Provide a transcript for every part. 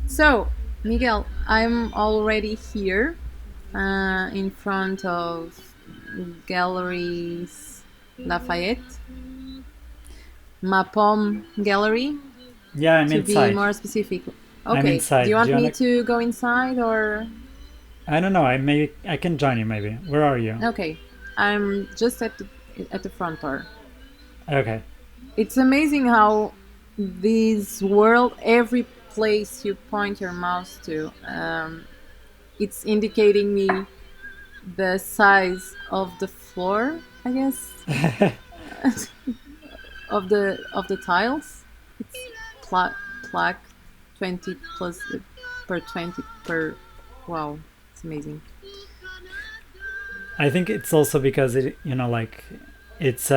So, Miguel, I'm already here in front of Galleries Lafayette, Mapom Gallery, Yeah, I'm to be inside. more specific. I'm Okay, do you inside. Do want you me wanna? to go inside or? I don't know. I can join you maybe. Where are you? Okay, I'm just at the front door. Okay. It's amazing how this world, every place you point your mouse to, it's indicating me the size of the floor, I guess, of the tiles. It's plaque 20 plus per 20 per. Wow, it's amazing. I think it's also because it's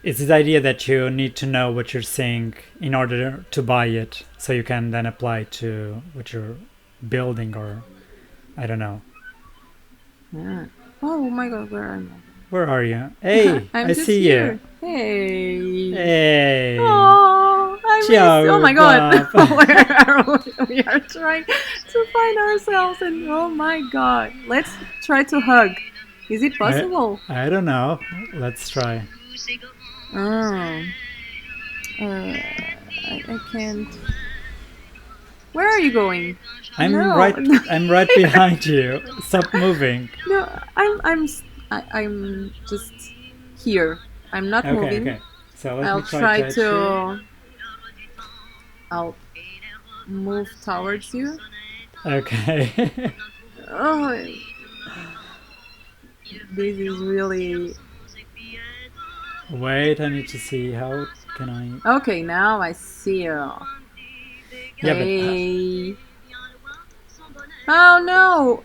it's this idea that you need to know what you're seeing in order to buy it, so you can then apply to what you're building, or I don't know. Yeah. Oh my god, where am Where are you? I? Hey, I'm I just see you. here. Hey. Hey. Oh, I miss. Oh Ciao, my god, guap. where are we? We are trying to find ourselves, and oh my god, let's try to hug. Is it I, possible? I don't know. Let's try. Oh, I can't. Where are you going? I'm No, right. I'm right behind you. Stop moving. no, I'm just here. I'm not Okay, moving. okay. So let me I'll try try touch you. to. I'll move towards you. Okay. Oh, this is really Wait, I need to see how can I. okay. Now I see you. Yeah, but Hey. Oh no!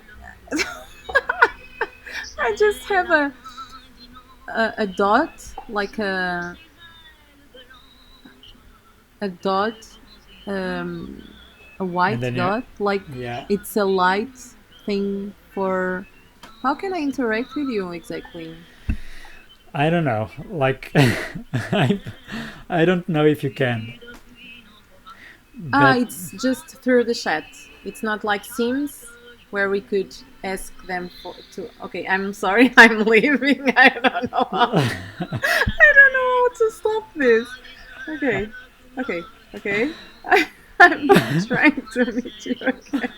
I just have a dot, like a dot, um, a and white then you. dot, like Yeah. it's a light thing for. How can I interact with you exactly? I don't know. Like, I don't know if you can, Ah, but it's just through the chat. It's not like Sims where we could ask them for to. Okay, I'm sorry, I'm leaving. I don't know how. I don't know how to stop this. Okay, okay, okay. I'm trying to meet you again.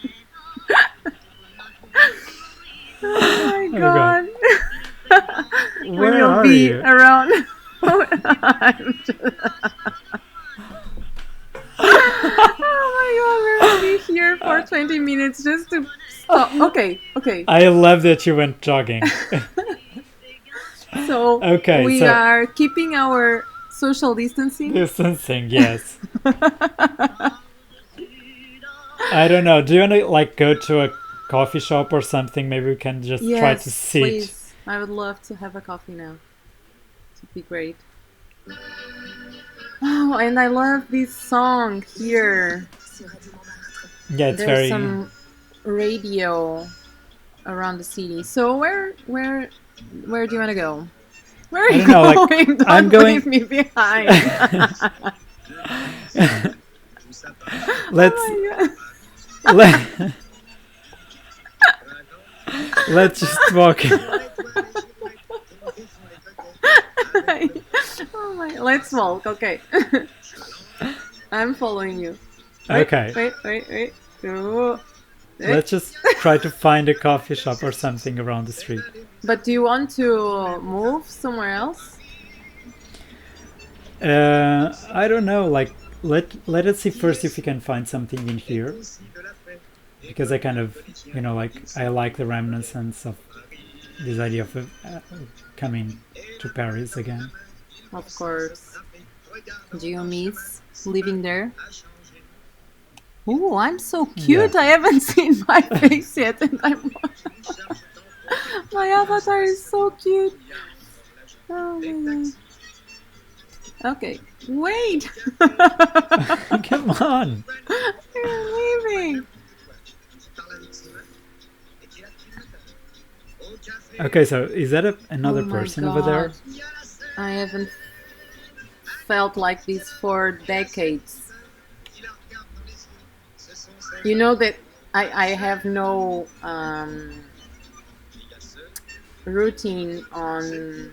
Oh my oh god, god. We where will are be you? around. I'm just, oh my god, we will be here for 20 minutes just to stop. Okay, okay. I love that you went jogging. So Okay, we so are keeping our social distancing. distancing, yes. I don't know. Do you want to like go to a coffee shop or something? Maybe we can just try to Yes, sit. please. I would love to have a coffee now. It'd be great. Oh, and I love this song here. Yeah, it's There's very. some radio around the city. So where do you want to go? Where are I you don't know. Like, going? I'm Don't going. leave me behind. let's Oh my let let's just walk. god. Oh my. Let's walk. Okay. I'm following you. Wait, Okay, wait, wait, wait. Oh, eh. let's just try to find a coffee shop or something around the street. But do you want to move somewhere else? I don't know. Like, let us see first if we can find something in here, because I kind of like I like the reminiscence of this idea of coming to Paris again. Of course. Do you miss living there? Ooh, I'm so Yeah. cute. I haven't seen my face yet, and my avatar is so cute. Oh my god. Okay, wait. Come on. You're leaving. Okay, so is that Oh another my person over there? god. I haven't felt like this for decades. You know that I have no routine on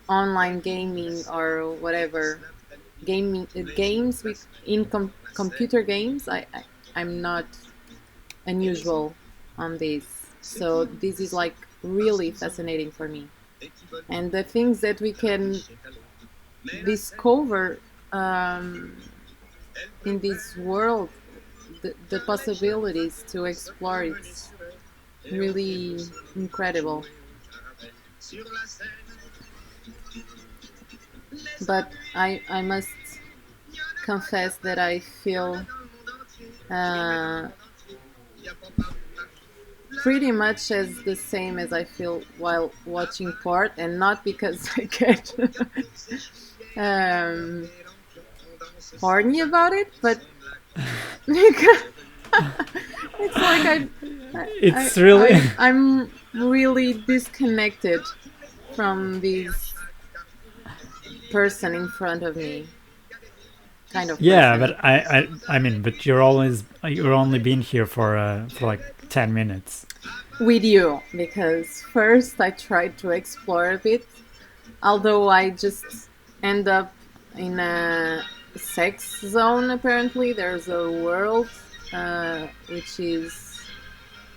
online gaming or whatever gaming games with computer games. I'm not unusual on this, so this is like really fascinating for me, and the things that we can discover in this world, the possibilities to explore, it's really incredible. But I must confess that I feel uh, pretty much as the same as I feel while watching port, and not because I get um, horny about it, but because it's like It's really I'm really disconnected from this person in front of me, kind of yeah, person. but I mean, but you're only been here for like 10 minutes. With you, because first I tried to explore a bit, although I just end up in a sex zone. Apparently there's a world which is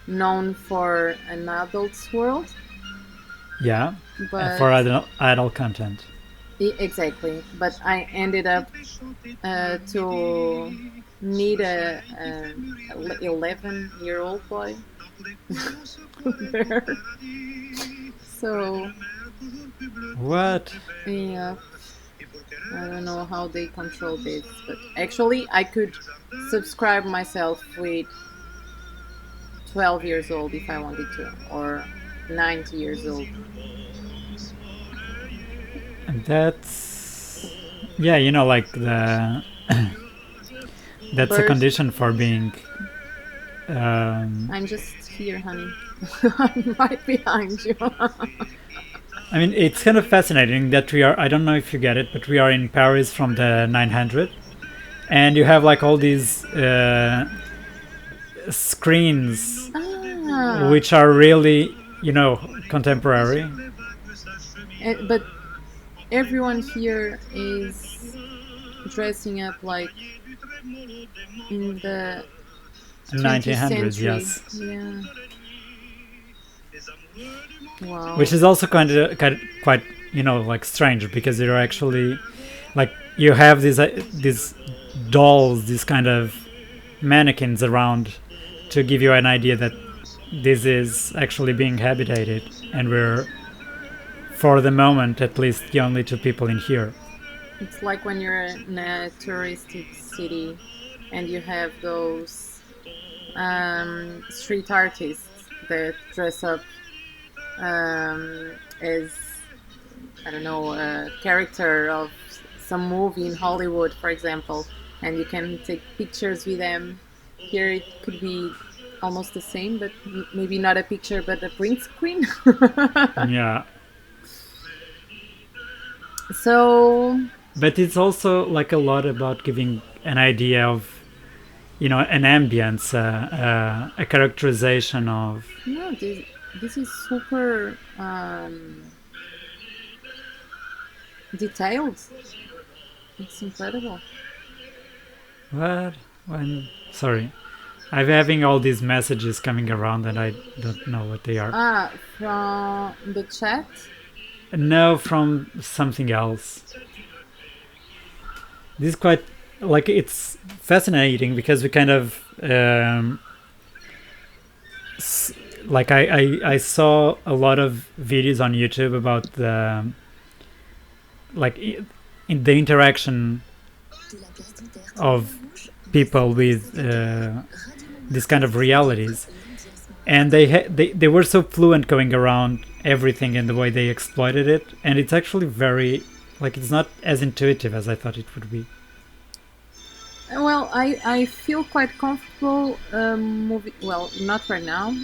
known for an adult's world, Yeah, but for adult content. exactly, but I ended up to meet a 11-year-old boy there. So What? yeah, I don't know how they control this, but actually I could subscribe myself with 12 years old if I wanted to, or 90 years old. And that's yeah, like the that's a Birth. condition for being. Um, I'm just here, honey. I'm right behind you. I mean, it's kind of fascinating that we are. I don't know if you get it, but we are in Paris from the 900, and you have like all these screens, Ah, which are really, contemporary. but everyone here is dressing up like in the 20th 1900s, century. yes. Yeah. Which Wow. is also kind of quite, like strange because you're actually like you have these dolls, these kind of mannequins around to give you an idea that this is actually being habitated, and we're, for the moment at least, the only two people in here. It's like when you're in a touristic city and you have those street artists that dress up as, I don't know, a character of some movie in Hollywood, for example, and you can take pictures with them. Here it could be almost the same, but maybe not a picture, but a print screen. Yeah, So, but it's also like a lot about giving an idea of, an ambience, a characterization of. no, this is super detailed. It's incredible. What? When? Sorry, I'm having all these messages coming around and I don't know what they are. Ah, from the chat. No, from something else. This is quite like it's fascinating because we kind of like I saw a lot of videos on YouTube about the like in the interaction of people with these kind of realities, and they were so fluent going around everything and the way they exploited it, and it's actually very like it's not as intuitive as I thought it would be. Well, I feel quite comfortable moving. Well, not right now.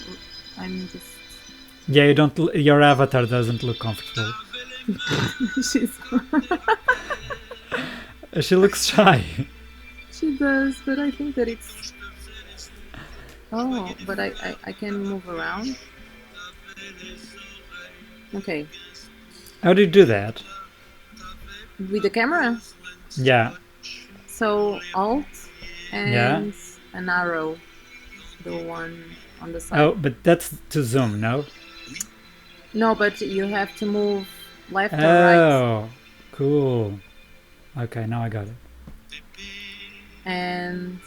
I'm just. Yeah, you don't. Your avatar doesn't look comfortable. She's. She looks shy. She does, but I think that it's Oh, but I can move around. Okay. How do you do that? With the camera. Yeah, So Alt yeah. and an arrow, the one on the side. Oh, but that's to zoom, no? No, but you have to move left or right. Oh, cool. Okay, now I got it. And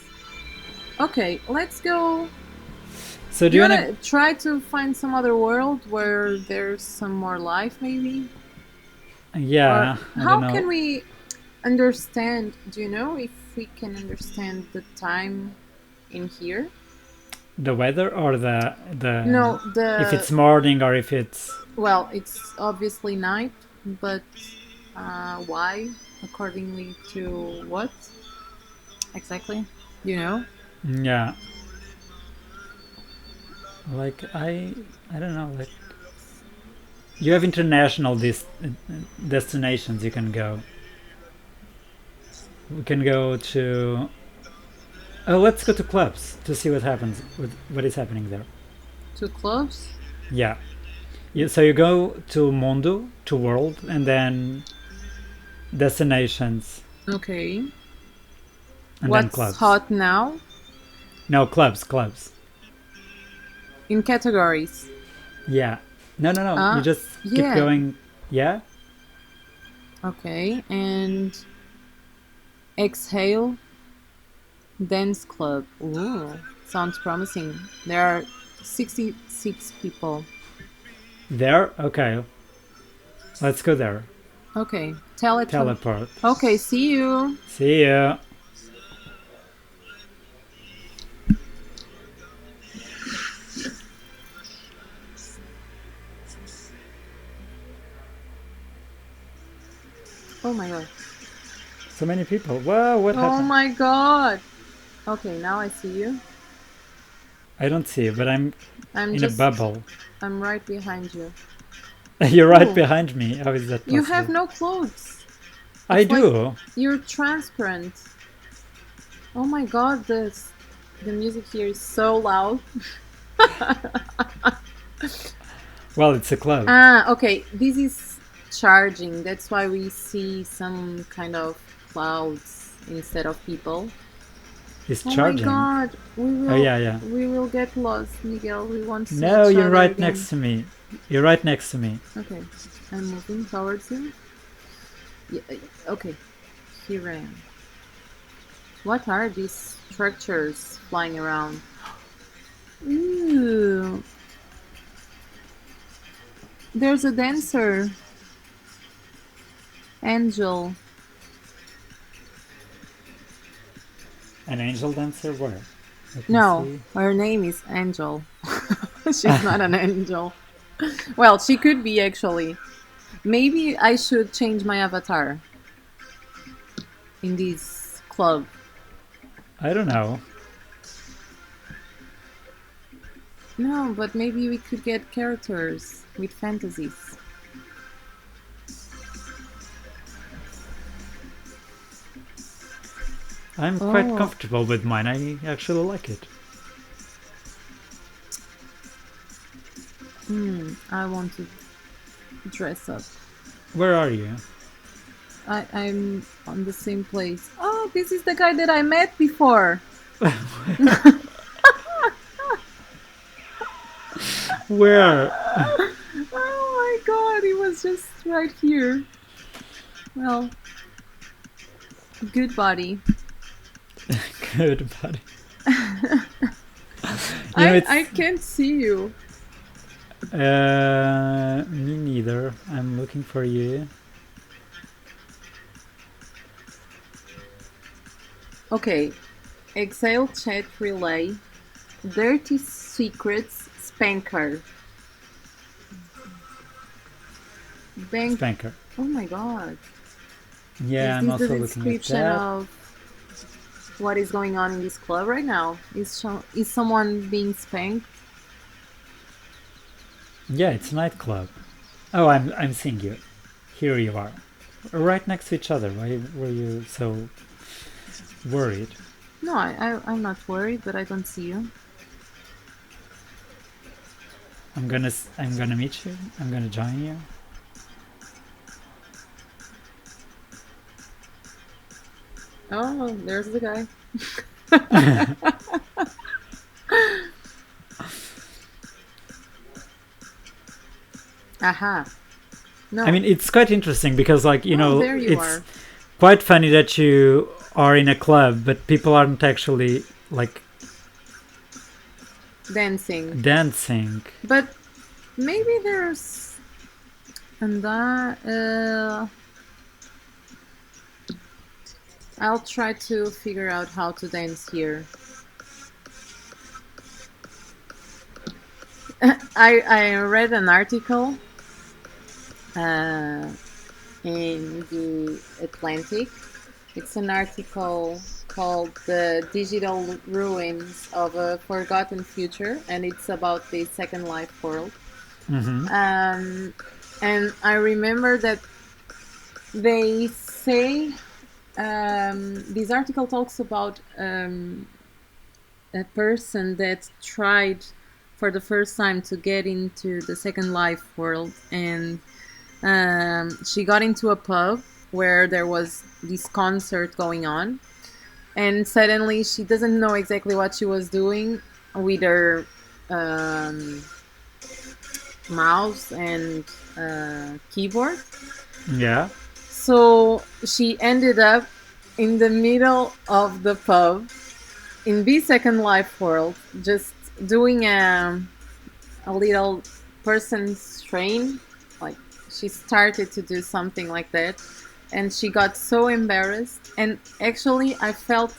okay, let's go. So Do do you you wanna? wanna try to find some other world where there's some more life, maybe? Or Yeah, I don't how can know. we understand? Do you know if we can understand the time in here? The weather or the No, if the it's morning or if it's well, it's obviously night, but why? Accordingly to what exactly? You know? yeah. Like I don't know. Like you have international destinations you can go. We can go to. Oh, let's go to clubs to see what happens with what is happening there. Too close? Yeah. So you go to Mundo, to world, and then destinations, Okay. and then What's clubs. hot now? No, clubs. In categories. Yeah. No, no, no. You just keep Yeah. going. Yeah. Okay. And exhale dance club. Ooh, sounds promising. There are 66 people. There. Okay. Let's go there. Okay. Teletransport. Teleport. Okay, see you. See you. Oh my god. So many people. Whoa! What Oh happened? my god. Okay, now I see you. I don't see you, but I'm I'm in a just. bubble. I'm right behind you. You're right Ooh, behind me. How is that you have possible? no clothes. I It's like do. you're transparent. Oh my god, this the music here is so loud. Well, it's a club. Okay, this is charging. That's why we see some kind of clouds instead of people. It's Oh my charging. god, Oh yeah, yeah. we will get lost, Miguel. We won't see No, each you're other right again. next to me. You're right next to me. Okay, I'm moving towards him. Yeah, okay, here I am. What are these structures flying around? Ooh, there's a dancer, Angel. An angel dancer? Where? Let me No, see. her name is Angel. She's not an angel. Well, she could be actually. Maybe I should change my avatar in this club. I don't know. No, but maybe we could get characters with fantasies. I'm quite Oh, comfortable with mine. I actually like it. I want to dress up. Where are you? I'm on the same place. Oh, this is the guy that I met before. Where? Oh my god, he was just right here. Well, good body. Good buddy. You know, I it's can't see you. me neither. I'm looking for you. Okay, exhale chat relay. Dirty secrets spanker. Bank. Spanker. Oh my god. Yeah, Is I'm this the also looking at description that. of what is going on in this club right now? Is someone being spanked? Yeah, it's a nightclub. Oh, I'm seeing you. Here you are. Right next to each other. Why were you so worried? No, I'm not worried, but I don't see you. I'm gonna meet you. I'm gonna join you. Oh, there's the guy. Aha. No. I mean, it's quite interesting because, like, there you it's are. quite funny that you are in a club, but people aren't actually like Dancing. dancing. But maybe there's. And I'll try to figure out how to dance here. I read an article in the Atlantic. It's an article called "The Digital Ruins of a Forgotten Future," and it's about the Second Life world. And I remember that they say this article talks about a person that tried for the first time to get into the Second Life world, and she got into a pub where there was this concert going on, and suddenly she doesn't know exactly what she was doing with her mouse and keyboard. Yeah. So she ended up in the middle of the pub in the Second Life world, just doing a little person's train. Like, she started to do something like that, and she got so embarrassed. And actually, I felt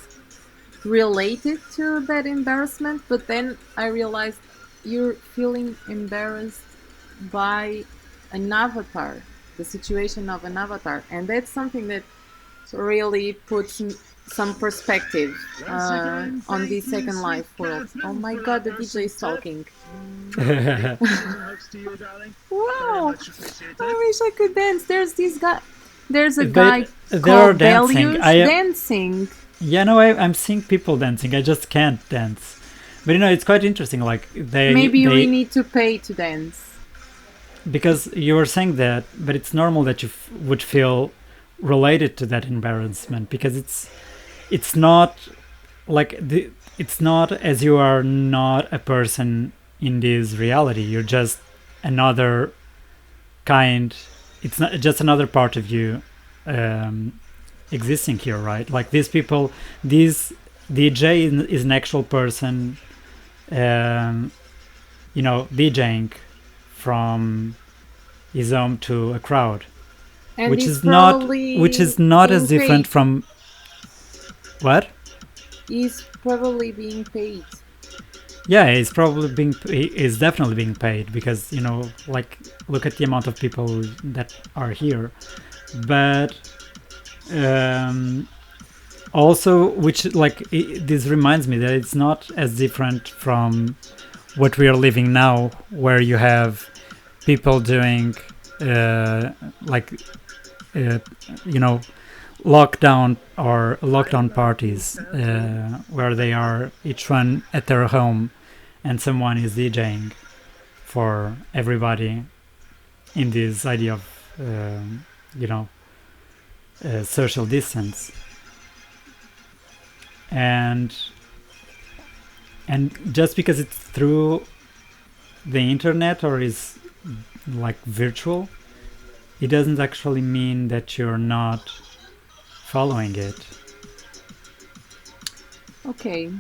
related to that embarrassment, but then I realized you're feeling embarrassed by an avatar, the situation of an avatar, and that's something that really puts some perspective on the Second Life world. Oh my god, the DJ is talking. Wow, I wish I could dance. There's this guy. There's a guy called dancing. Delius dancing. Yeah, no, I'm seeing people dancing. I just can't dance. But it's quite interesting. Like maybe we need to pay to dance. Because you were saying that, but it's normal that you would feel related to that embarrassment, because it's not like it's not as you are not a person in this reality. You're just another kind. It's not just another part of you existing here, right? Like these people, this DJ is an actual person, DJing from his home to a crowd, and which is not as different paid. from what? He's probably being paid. Yeah, he's definitely being paid, because like, look at the amount of people that are here. But also, which this reminds me that it's not as different from what we are living now, where you have people doing lockdown parties, where they are each one at their home and someone is DJing for everybody in this idea of social distance. And just because it's through the internet or is like virtual, it doesn't actually mean that you're not following it. Okay.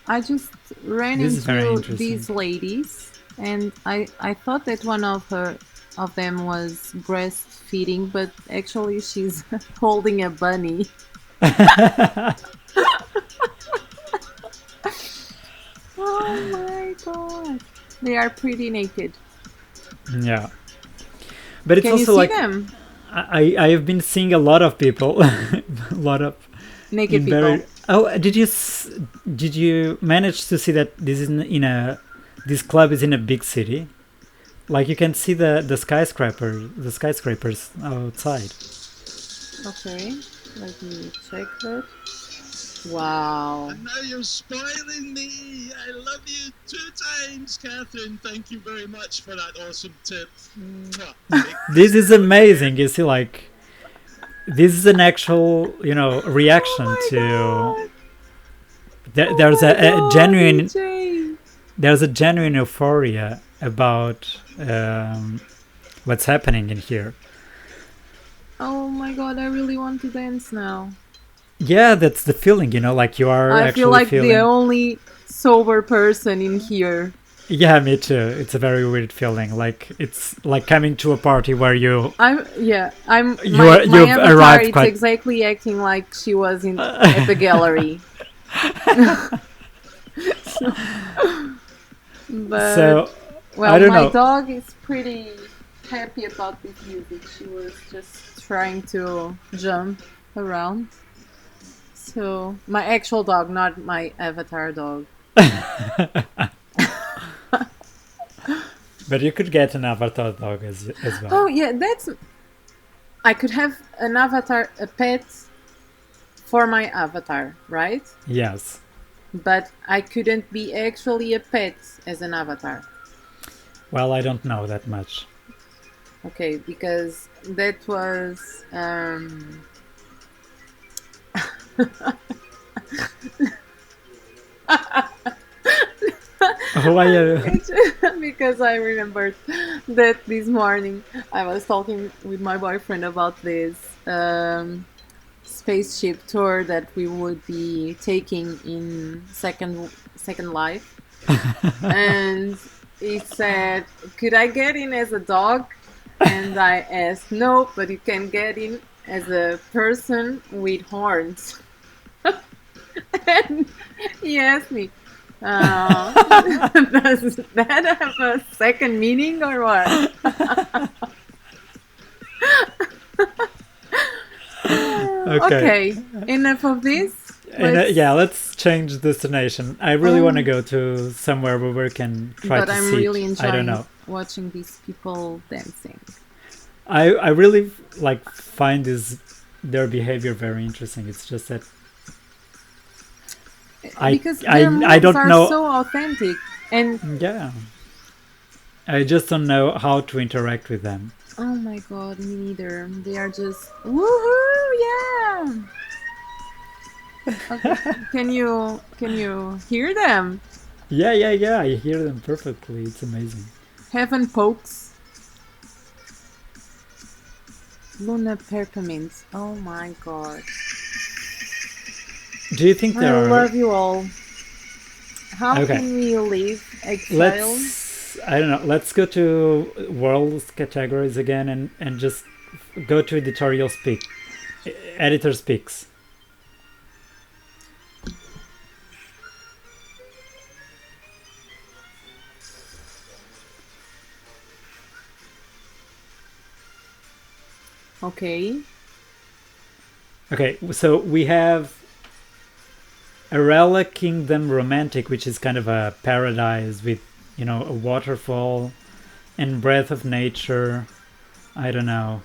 I just ran into these ladies, and I thought that one of them was breastfeeding, but actually she's holding a bunny. Oh my god. They are pretty naked. Yeah. But it's Can also you see like them? I have been seeing a lot of people, a lot of naked people. Did you manage to see that this is this club is in a big city? Like, you can see the skyscrapers outside. Okay, let me check that. Wow. And now you're spoiling me. I love you 2 times, Catherine. Thank you very much for that awesome tip. Mwah. This is amazing. You see, like, this is an actual, reaction Oh to. my god. There's Oh my a god, genuine, DJ. there's a genuine euphoria about what's happening in here. Oh my god, I really want to dance now. Yeah, that's the feeling, like you are I feel actually like the feeling. only sober person in here. Yeah, me too. It's a very weird feeling. Like it's like coming to a party where you I'm you've my avatar. arrived It's quite. exactly acting like she was in at the gallery. But So well, I don't my know. dog is pretty happy about this music. She was just trying to jump around. So my actual dog, not my avatar dog. But you could get an avatar dog as well. Oh yeah, that's. I could have an avatar, a pet for my avatar, right? Yes. But I couldn't be actually a pet as an avatar. Well, I don't know that much. Okay, because that was Why are because I remembered that this morning I was talking with my boyfriend about this spaceship tour that we would be taking in Second Life, and he said, "Could I get in as a dog?" And I asked, "No, but you can get in as a person with horns." And he asked me, does that have a second meaning or what? Okay, enough of this. Yeah, let's change destination. I really want to go to somewhere where we can try But to I'm see. really I don't enjoying know. watching these people dancing. I really like find their behavior very interesting. It's just that Because their moves don't are know. so authentic, and Yeah, I just don't know how to interact with them. oh my god, me neither. They are just woohoo, yeah. Okay. Can you hear them? Yeah. I hear them perfectly. It's amazing. Heaven pokes. Luna Peppermint. Oh my god. Do you think there I are? love you all. How Okay. can we live exiled? I don't know. Let's go to world categories again and just go to editorial speak. Editor speaks. Okay. Okay, so we have Arella Kingdom Romantic, which is kind of a paradise with, a waterfall and breath of nature. I don't know.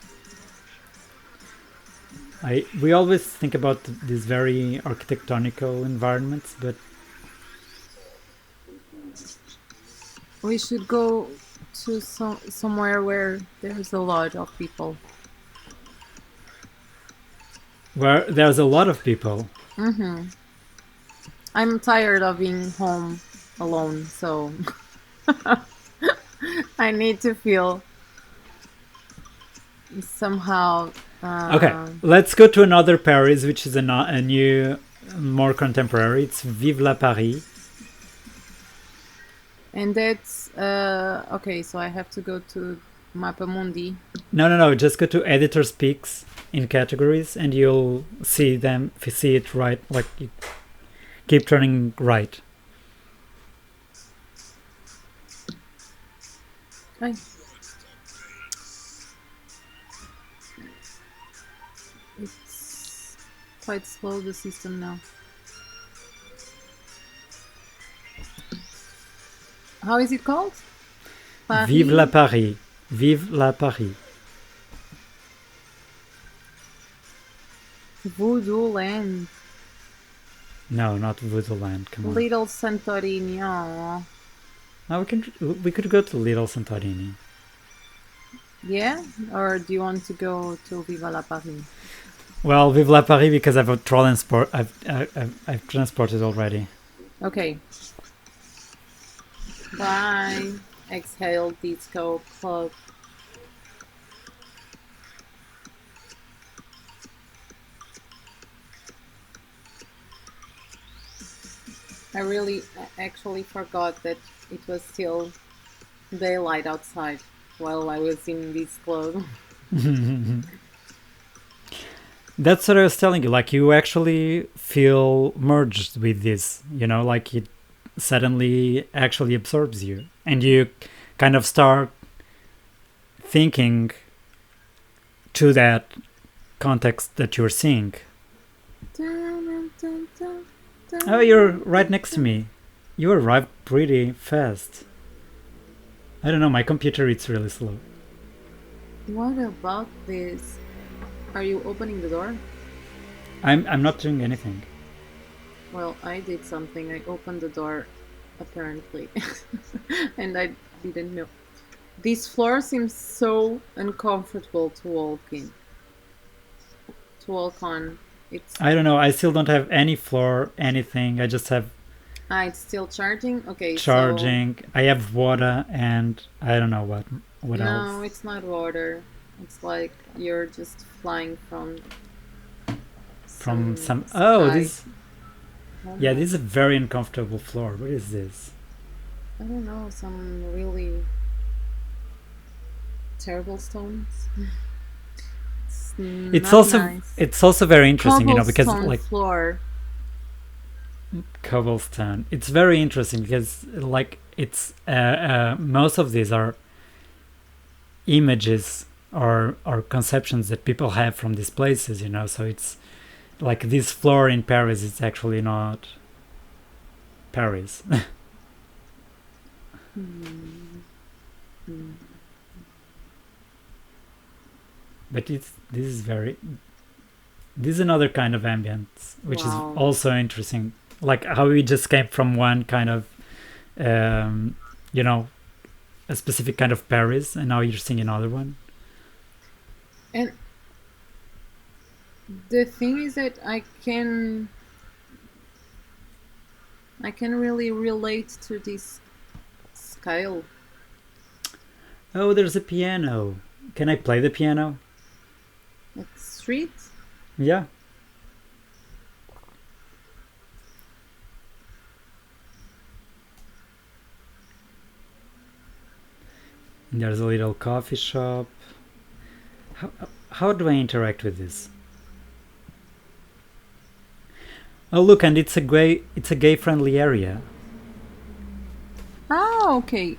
We always think about these very architectonical environments, but We should go to somewhere where there's a lot of people. where there's a lot of people. Mm-hmm. I'm tired of being home alone, so I need to feel somehow. Okay, let's go to another Paris, which is a new, more contemporary. It's Vive la Paris. And that's okay. So I have to go to Mapa Mundi. No. Just go to Editor Speaks in categories, and you'll see it right. Like you keep turning right. Hi. It's quite slow, the system now. How is it called? Paris? Vive la Paris. Vive la Paris. Voodoo Land. No, not Voodoo Land. Come on. Little Santorini. Oh. No, we could go to Little Santorini. Yeah? Or do you want to go to Viva la Paris? Well, Vive la Paris because I've transported already. Okay. Bye. Exhale, disco club. I really actually forgot that it was still daylight outside while I was in this club. That's what I was telling you. Like, you actually feel merged with this, like it suddenly actually absorbs you. And you kind of start thinking to that context that you're seeing. Oh, you're right next to me. You arrived pretty fast. I don't know, my computer it's really slow. What about this? Are you opening the door? I'm not doing anything. Well, I did something. I opened the door, apparently. And I didn't know. This floor seems so uncomfortable to walk in. To walk on. I don't know, I still don't have any floor, anything. I just have it's still charging? Okay, charging. I have water and I don't know what else. No, it's not water. It's like you're just flying from some sky. oh, this yeah, this is a very uncomfortable floor. What is this? I don't know, some really terrible stones. It's also nice. It's also very interesting, because like floor. Cobblestone. It's very interesting because like it's most of these are images or conceptions that people have from these places, so it's like this floor in Paris is actually not Paris. But this is another kind of ambience, which is also interesting. Like how we just came from one kind of, a specific kind of Paris, and now you're seeing another one. And the thing is that I can really relate to this scale. Oh, there's a piano. Can I play the piano? Like street? Yeah. And there's a little coffee shop. How do I interact with this? Oh, look, and it's a gay friendly area. Oh, okay.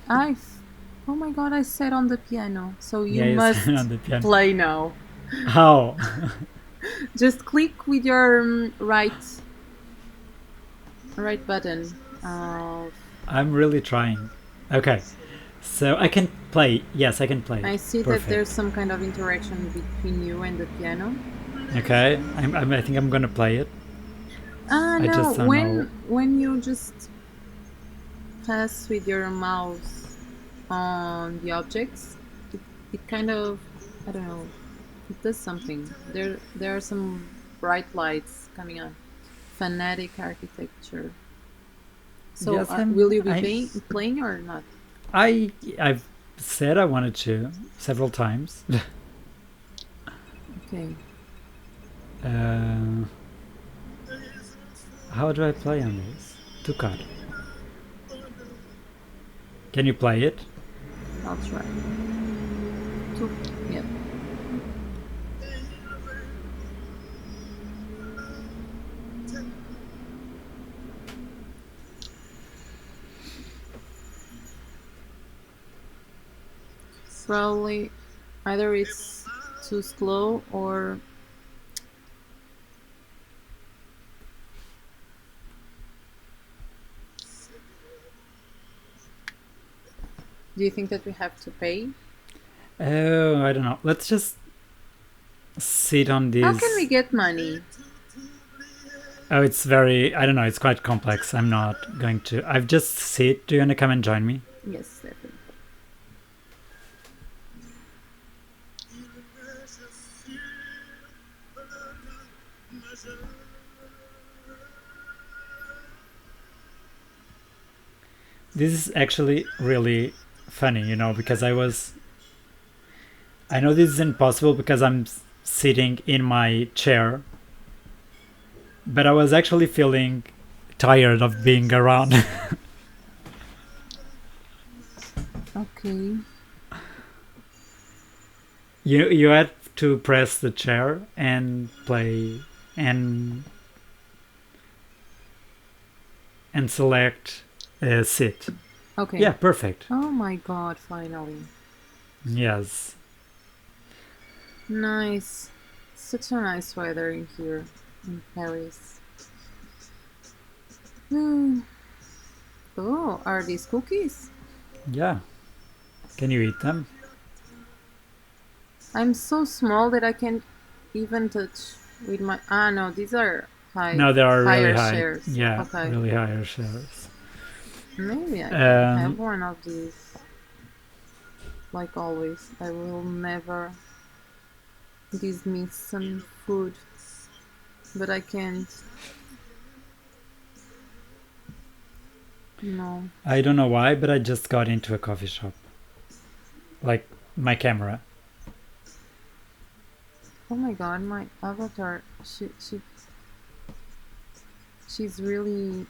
Oh my god, I sat on the piano. So you must play now. How? Just click with your right button. I'm really trying. Okay. So I can play. Yes, I can play. I see that there's some kind of interaction between you and the piano. Okay. I think I'm gonna play it. No. When you just pass with your mouse on the objects, it kind of, I don't know, it does something. There are some bright lights coming on. Phonetic architecture. So yes, will you be playing or not? I've said I wanted to several times. Okay. How do I play on this? To cut. Can you play it? I'll try. Yeah. Probably either it's too slow or do you think that we have to pay? Oh, I don't know. Let's just sit on this. How can we get money? Oh, it's very. I don't know. It's quite complex. I'm not going to. I've just see it. Do you want to come and join me? Yes, definitely. This is actually really funny, because I was. I know this is impossible because I'm sitting in my chair, but I was actually feeling tired of being around. Okay. You had to press the chair and play and select sit. Okay. Yeah, perfect. Oh my god, finally. Yes. Nice. Such a nice weather in here in Paris. Hmm. Oh, are these cookies? Yeah. Can you eat them? I'm so small that I can't even touch with my. Ah, no, these are No, they are really higher high. shares. Yeah, Okay. really higher shares. Maybe I can have Um, one of these. Like always, I will never give me some food, but I can't. No. I don't know why, but I just got into a coffee shop. Like my camera. Oh my god, my avatar. She's really.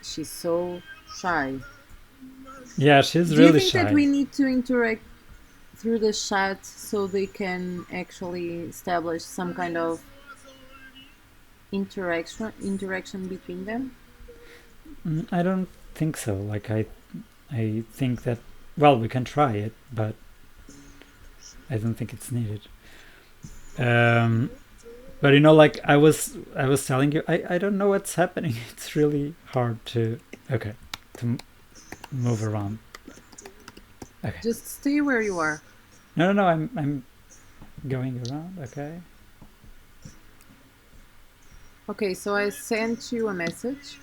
She's so shy. Yeah, she's Do you really think that we shy. need to interact through the chat so they can actually establish some kind of interaction between them? I don't think so. Like I think that well, we can try it, but I don't think it's needed. Um, but like I was telling you, I don't know what's happening. It's really hard to move around. Okay. Just stay where you are. No. I'm going around. Okay. Okay, so I sent you a message.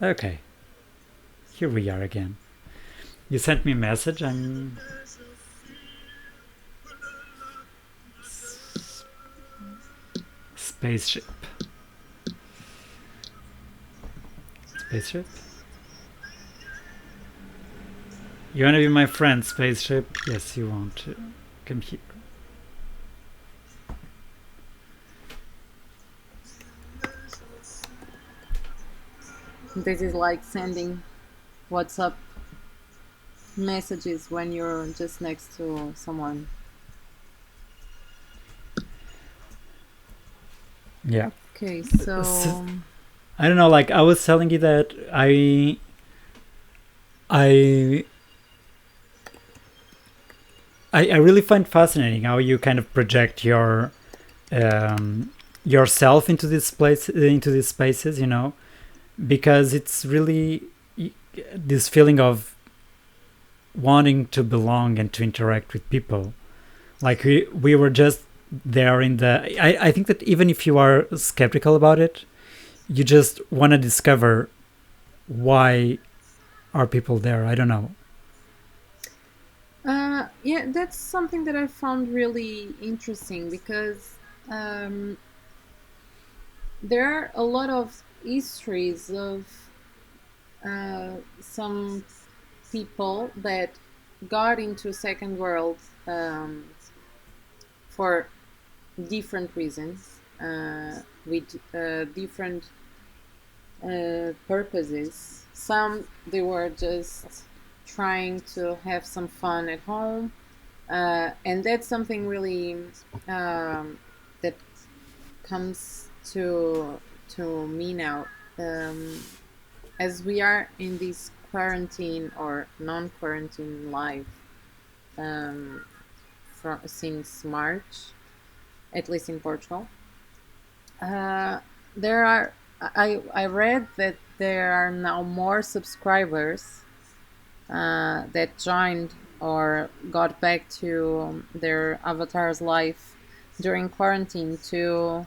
Okay. Here we are again. You sent me a message. I'm spaceship. Spaceship. You wanna be my friend, spaceship? Yes, you want to. Come here. This is like sending WhatsApp messages when you're just next to someone. Yeah. Okay, so I don't know. Like I was telling you that I I really find fascinating how you kind of project yourself into into these spaces, because it's really this feeling of wanting to belong and to interact with people. Like we were just there in the. I think that even if you are skeptical about it, you just want to discover why are people there. I don't know. yeah, that's something that I found really interesting because um, there are a lot of histories of some people that got into second world for different reasons, with different purposes. Some they were just trying to have some fun at home, and that's something really that comes to me now, um, as we are in this quarantine or non-quarantine life, um, since March, at least in Portugal. There are I read that there are now more subscribers that joined or got back to their avatar's life during quarantine to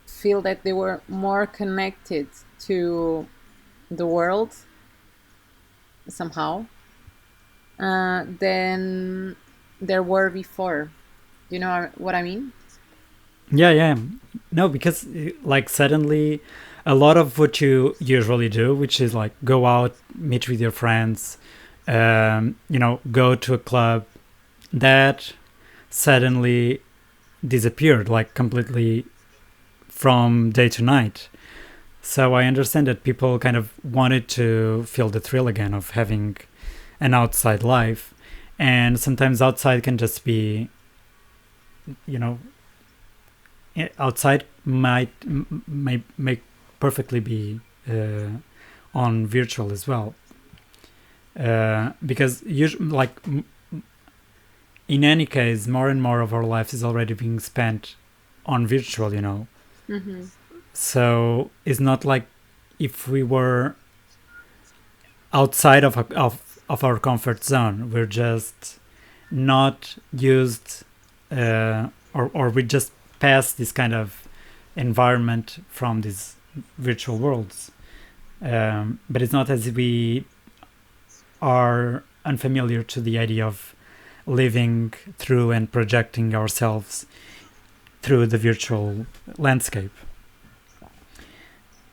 feel that they were more connected to the world somehow than there were before. Do you know what I mean? Yeah, yeah. No, because like suddenly a lot of what you usually do, which is like go out, meet with your friends, go to a club, that suddenly disappeared like completely from day to night. So I understand that people kind of wanted to feel the thrill again of having an outside life. And sometimes outside can just be, you know, outside may perfectly be on virtual as well. Because usually, like in any case, more and more of our lives is already being spent on virtual, Mm-hmm. So it's not like if we were outside of our comfort zone. We're just not used, or we just pass this kind of environment from these virtual worlds. But it's not as if we are unfamiliar to the idea of living through and projecting ourselves through the virtual landscape.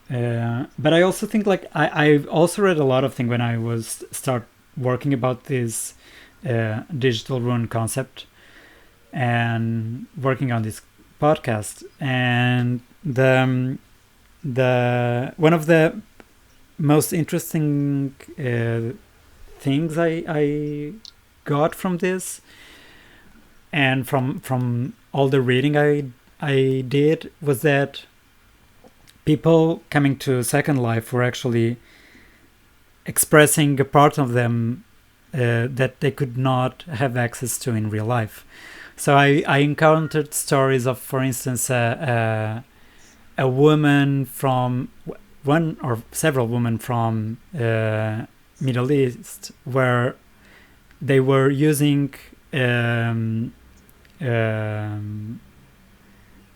But I also think like I also read a lot of things when I was start working about this digital ruin concept and working on this podcast. And the one of the most interesting things I got from this, and from all the reading I did, was that people coming to Second Life were actually expressing a part of them that they could not have access to in real life. So I encountered stories of, for instance, a woman from one or several women from Middle East, where they were using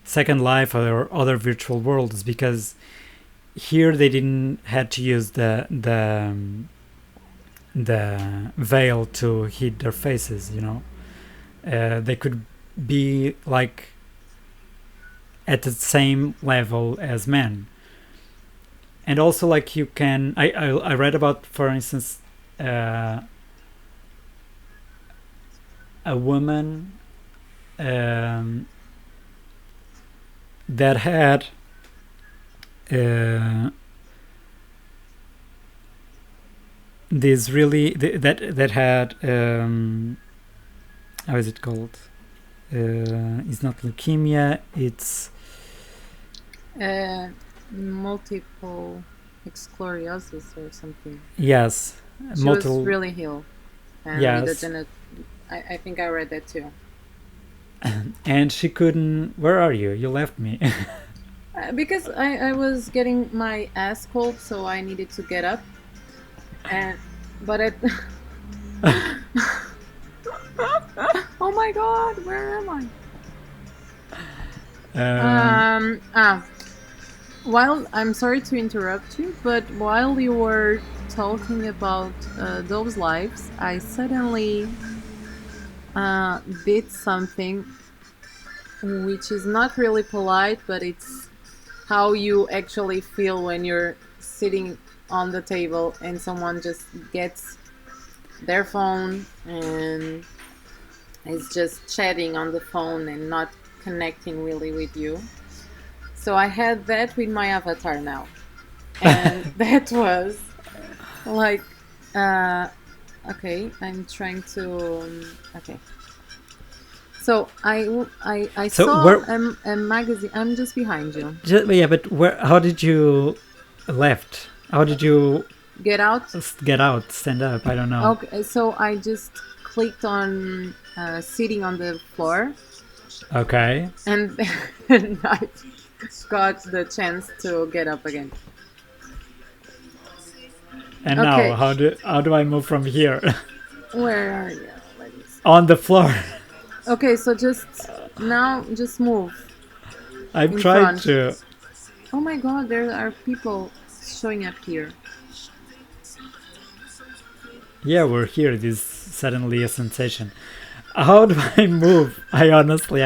Second Life or other virtual worlds, because here they didn't had to use the veil to hide their faces. They could be like at the same level as men. And also, like, you can I read about, for instance, a woman that had this really that had how is it called? It's not leukemia. It's Multiple sclerosis or something. yes, She was really ill, and yes, I think I read that too. and she couldn't. Where are you? You left me. Because I was getting my ass cold, so I needed to get up, and but it. Oh my god, where am I? While I'm sorry to interrupt you, but while you were talking about those lives, I suddenly did something which is not really polite, but it's how you actually feel when you're sitting on the table and someone just gets their phone and is just chatting on the phone and not connecting really with you. So I had that with my avatar now, and that was like, okay, I'm trying to, okay. So I So saw where? a magazine. I'm just behind you. Yeah, but where? How did you left? How did you Get out. get out? Stand up? I don't know. Okay, so I just clicked on sitting on the floor, Okay. and, and I got the chance to get up again. And Okay. now, how do I move from here? Where are you? on the floor. Okay, so just move I've in tried front. to. Oh my god, there are people showing up here. Yeah, we're here. This suddenly a sensation. How do I move? I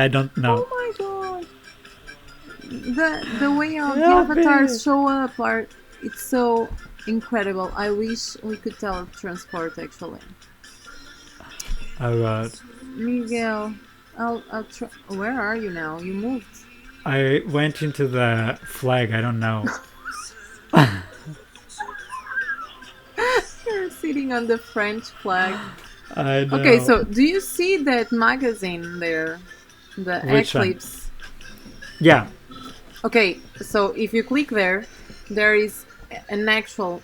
don't know. Oh my god. The way the Help me! avatars show up are it's so incredible. I wish we could teletransport actually. Oh god. Miguel, I'll try. Where are you now? You moved. I went into the flag. I don't know. You're sitting on the French flag. I Okay, know. so do you see that magazine there? The Which one? Eclipse. Yeah. Okay, so if you click there, there is an actual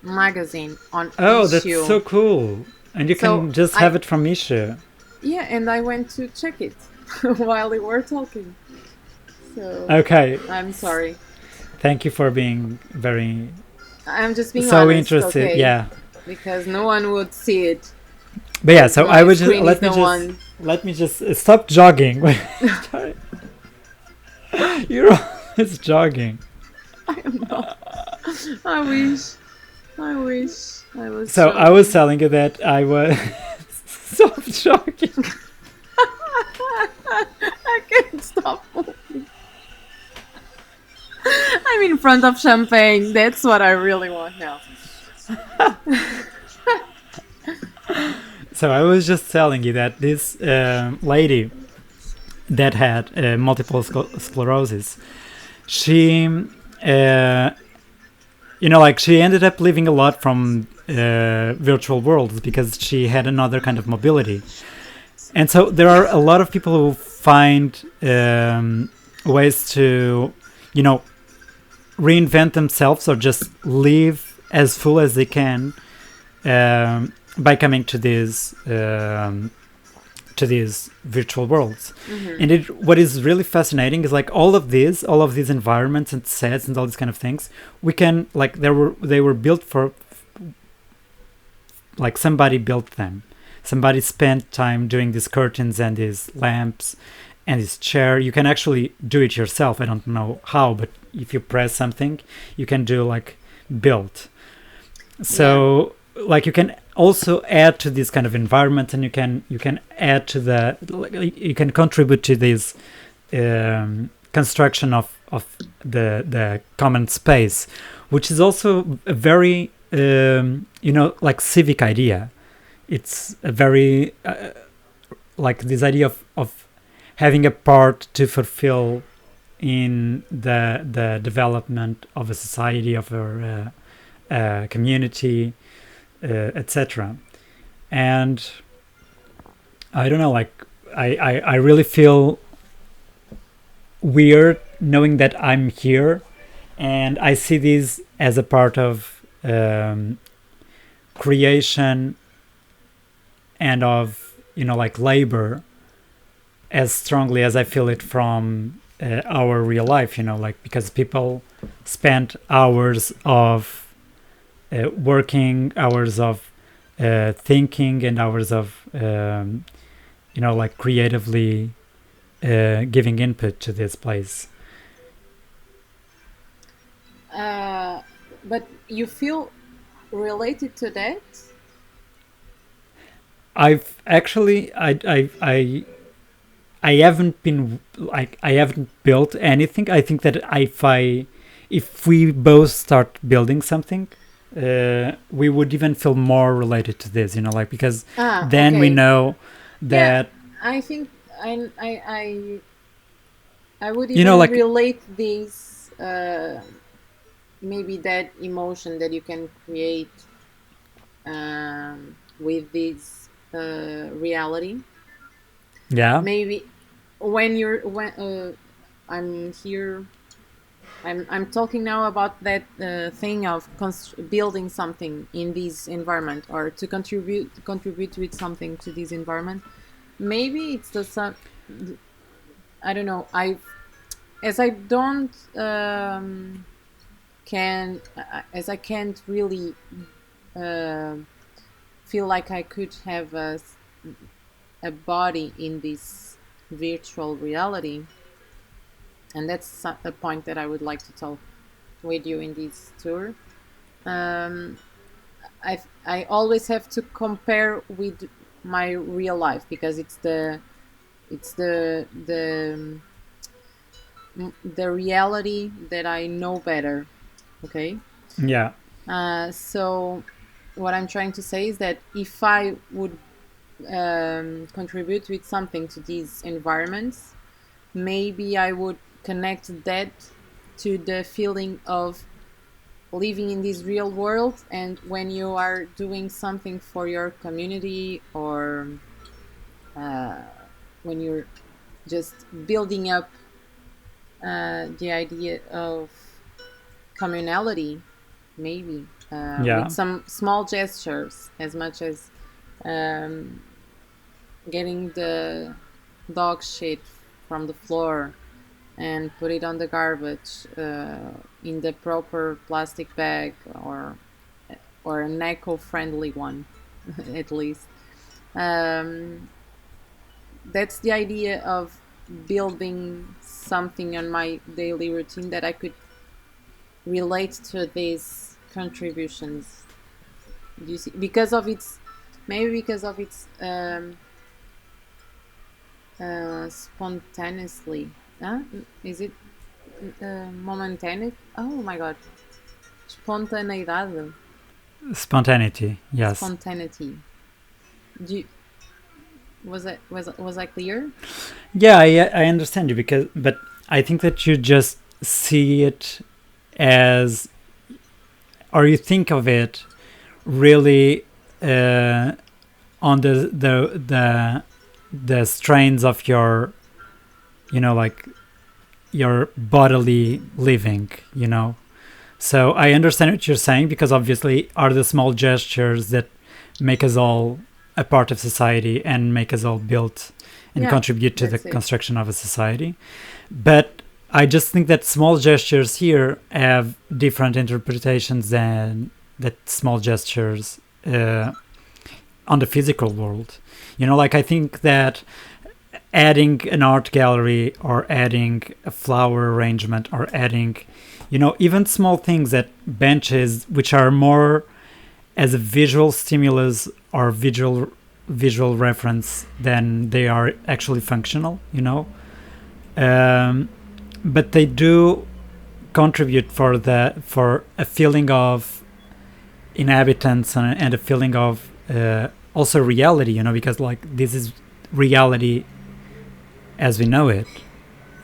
magazine on Oh, that's issue. so cool. And you So can just I have it from issue. yeah, and I went to check it while we were talking. So Okay. I'm sorry. Thank you for being very I'm just being so honest, interested. okay? Yeah. Because no one would see it. But yeah, so I My would just screen is the one. let me just stop jogging. You're always jogging. I am not. I wish. I wish I was. So I was jogging. telling you that I was stop jogging. I can't stop moving. I'm in front of champagne. That's what I really want now. So I was just telling you that this lady that had multiple sclerosis, she, like she ended up living a lot from virtual worlds because she had another kind of mobility. And so there are a lot of people who find ways to, reinvent themselves or just live as full as they can by coming to these virtual worlds. Mm-hmm. And what is really fascinating is like all of these environments and sets and all these kind of things, we can like they were built for, like somebody built them. Somebody spent time doing these curtains and these lamps and this chair. You can actually do it yourself. I don't know how, but if you press something, you can do like build. So like you can also add to this kind of environment, and you can add to you can contribute to this construction of the common space, which is also a very like civic idea. It's a very like this idea of having a part to fulfill in the development of a society, of a community, etc. And I don't know, like I really feel weird knowing that I'm here, and I see this as a part of creation and of like labor as strongly as I feel it from our real life, like because people spend hours of working, hours of thinking, and hours of like creatively giving input to this place. But you feel related to that? I've actually I haven't been like I haven't built anything. I think that if we both start building something, we would even feel more related to this, like because then we Okay. know Yeah, that I think I would even like relate this maybe that emotion that you can create with this reality. yeah. Maybe when I'm here, I'm talking now about that thing of building something in this environment, or to contribute with something to this environment. Maybe it's the sun. I don't know. As I don't can as I can't really uh, feel like I could have a body in this virtual reality, and that's a point that I would like to talk with you in this tour. Um, I always have to compare with my real life because it's the reality that I know better. Okay, Yeah. so what I'm trying to say is that if I would contribute with something to these environments, maybe I would connect that to the feeling of living in this real world, and when you are doing something for your community, or uh, when you're just building up the idea of communality, maybe with Yeah. some small gestures, as much as um, getting the dog shit from the floor and put it on the garbage in the proper plastic bag, or an eco-friendly one at least. um, that's the idea of building something on my daily routine that I could relate to these contributions. Do you see? Because of its, maybe because of its spontaneously. Huh? Is it momentaneous? Oh my god. Spontaneidade. Spontaneity. Yes. Spontaneity. Do you, was I clear? Yeah, I understand you, but I think that you just see it as, or you think of it really on the strains of your, like your bodily living, So I understand what you're saying, because obviously are the small gestures that make us all a part of society and make us all build and Yeah, contribute to the that's it. construction of a society. But I just think that small gestures here have different interpretations than that small gestures on the physical world. Like I think that adding an art gallery, or adding a flower arrangement, or adding, even small things at benches, which are more as a visual stimulus or visual reference than they are actually functional, but they do contribute for a feeling of inhabitants, and a feeling of also reality, because like this is reality as we know it.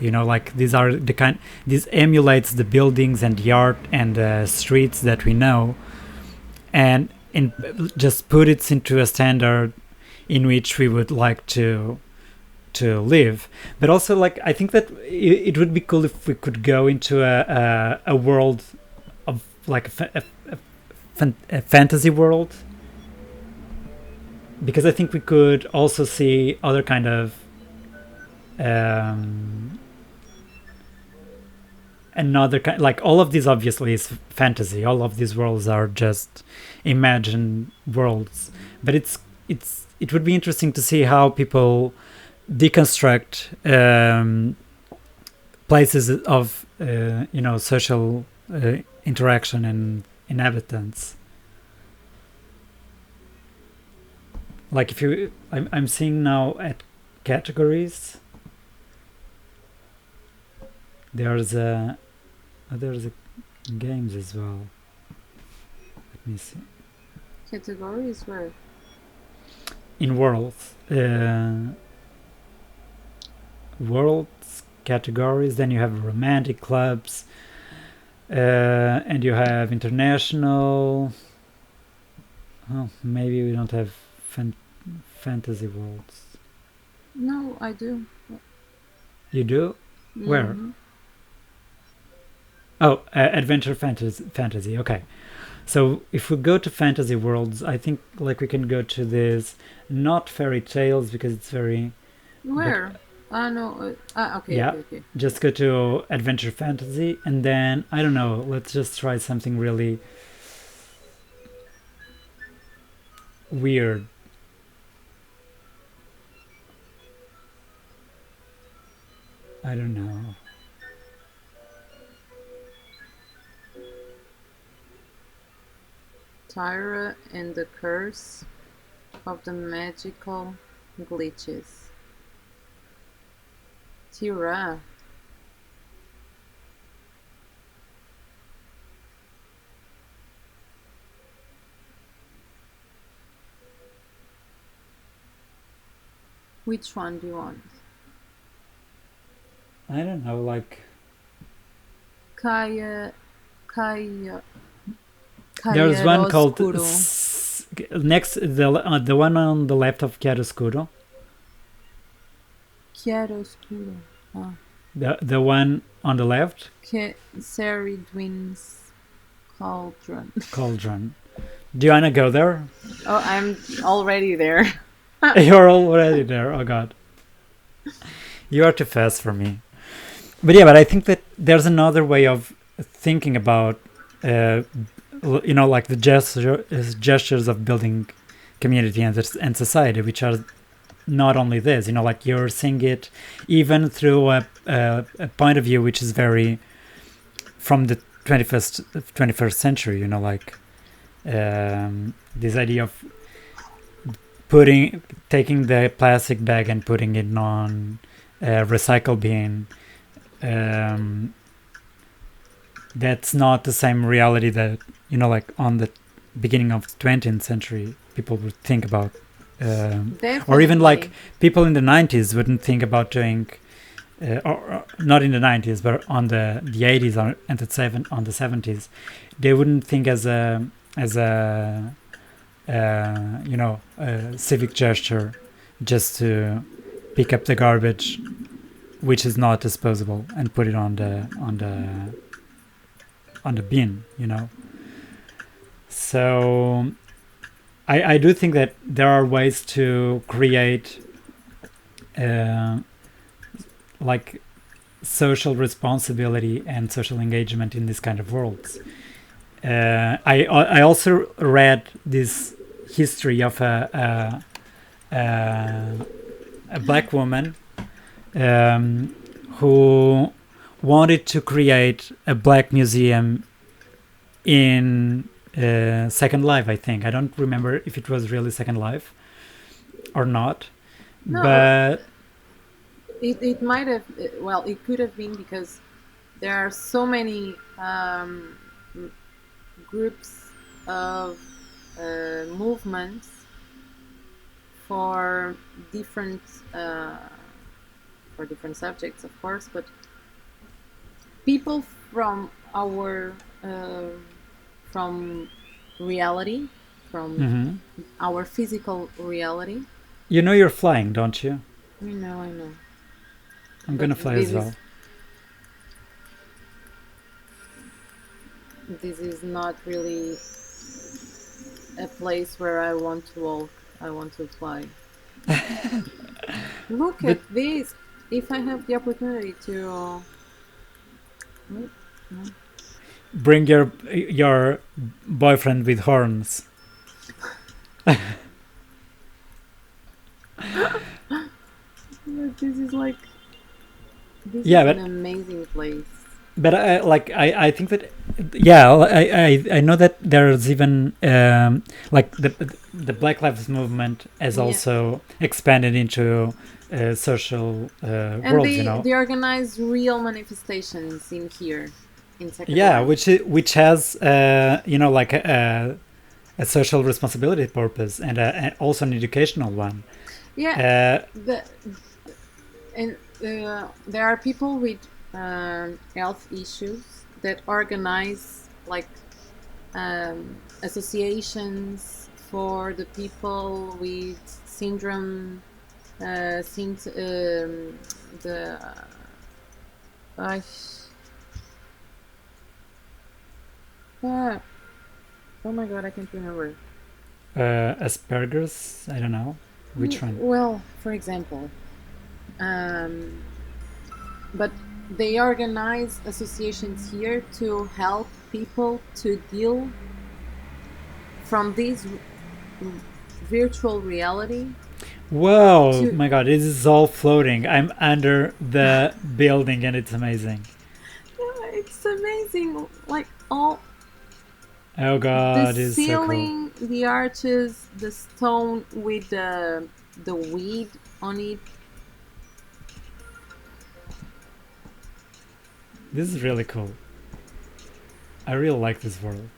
Like these are the kind, this emulates the buildings and the art and the streets that we know, and just put it into a standard in which we would like to live. But also, like, I think that it would be cool if we could go into a world of like a fantasy world, because I think we could also see other kind of another kind, like, all of these obviously is fantasy, all of these worlds are just imagined worlds, but it would be interesting to see how people deconstruct places of social interaction and inhabitants. Like if you, I'm seeing now at categories, there's a games as well. Let me see. Categories where? In worlds, worlds categories. Then you have romantic clubs, and you have international. Oh, maybe we don't have fantasy worlds. No, I do. You do? Where? Mm-hmm. Oh, adventure fantasy. Okay. So if we go to fantasy worlds, I think like we can go to this, not fairy tales because it's very. Where? No. Okay, Yeah. okay. Just go to adventure fantasy, and then I don't know. Let's just try something really weird. I don't know. Tyra and the Curse of the Magical Glitches. Tyra. Which one do you want? I don't know, like Kaya. Kaya. there's one called Chiaroscuro. next the one on the left of Chiaroscuro. Chiaroscuro. Ah. The one on the left, Ceridwin's Cauldron. Cauldron. Do you wanna go there? Oh, I'm already there. You're already there. Oh god, you are too fast for me. But yeah, but I think that there's another way of thinking about, like the gestures of building community and society, which are not only this. Like you're seeing it even through a point of view which is very from the 21st century. Like this idea of taking the plastic bag and putting it on a recycle bin. That's not the same reality that like on the beginning of the 20th century people would think about, or even like people in the 90s wouldn't think about doing, or not in the 90s but on the 80s and on the 70s they wouldn't think as a civic gesture just to pick up the garbage which is not disposable and put it on the bin. So I do think that there are ways to create like social responsibility and social engagement in this kind of worlds. I also read this history of a black woman who wanted to create a black museum in Second Life. I think I don't remember if it was really Second Life or not, No, but it might have. Well, it could have been because there are so many groups of movements for different subjects, of course, but people from our from reality, from our physical reality. you're flying, don't you? I know. I'm gonna fly as well. This is not really a place where I want to walk. I want to fly. Look at this. If I have the opportunity to Bring your boyfriend with horns. this is like this Yeah, is but an amazing place. But I think that I know that there's even like the Black Lives Movement has also expanded into social and worlds. They organize real manifestations in here in Second Life. Life. which has like a social responsibility purpose and also an educational one. Yeah, there are people with health issues that organize like associations for the people with syndrome, oh my god, I can't remember. Asperger's, I don't know which one. Well, for example, but they organize associations here to help people to deal from this virtual reality. Whoa, To my god, this is all floating. I'm under the building and it's amazing. Yeah, it's amazing. Like all Oh the god, this is so cool. ceiling, the arches, the stone with the weed on it. This is really cool. I really like this world.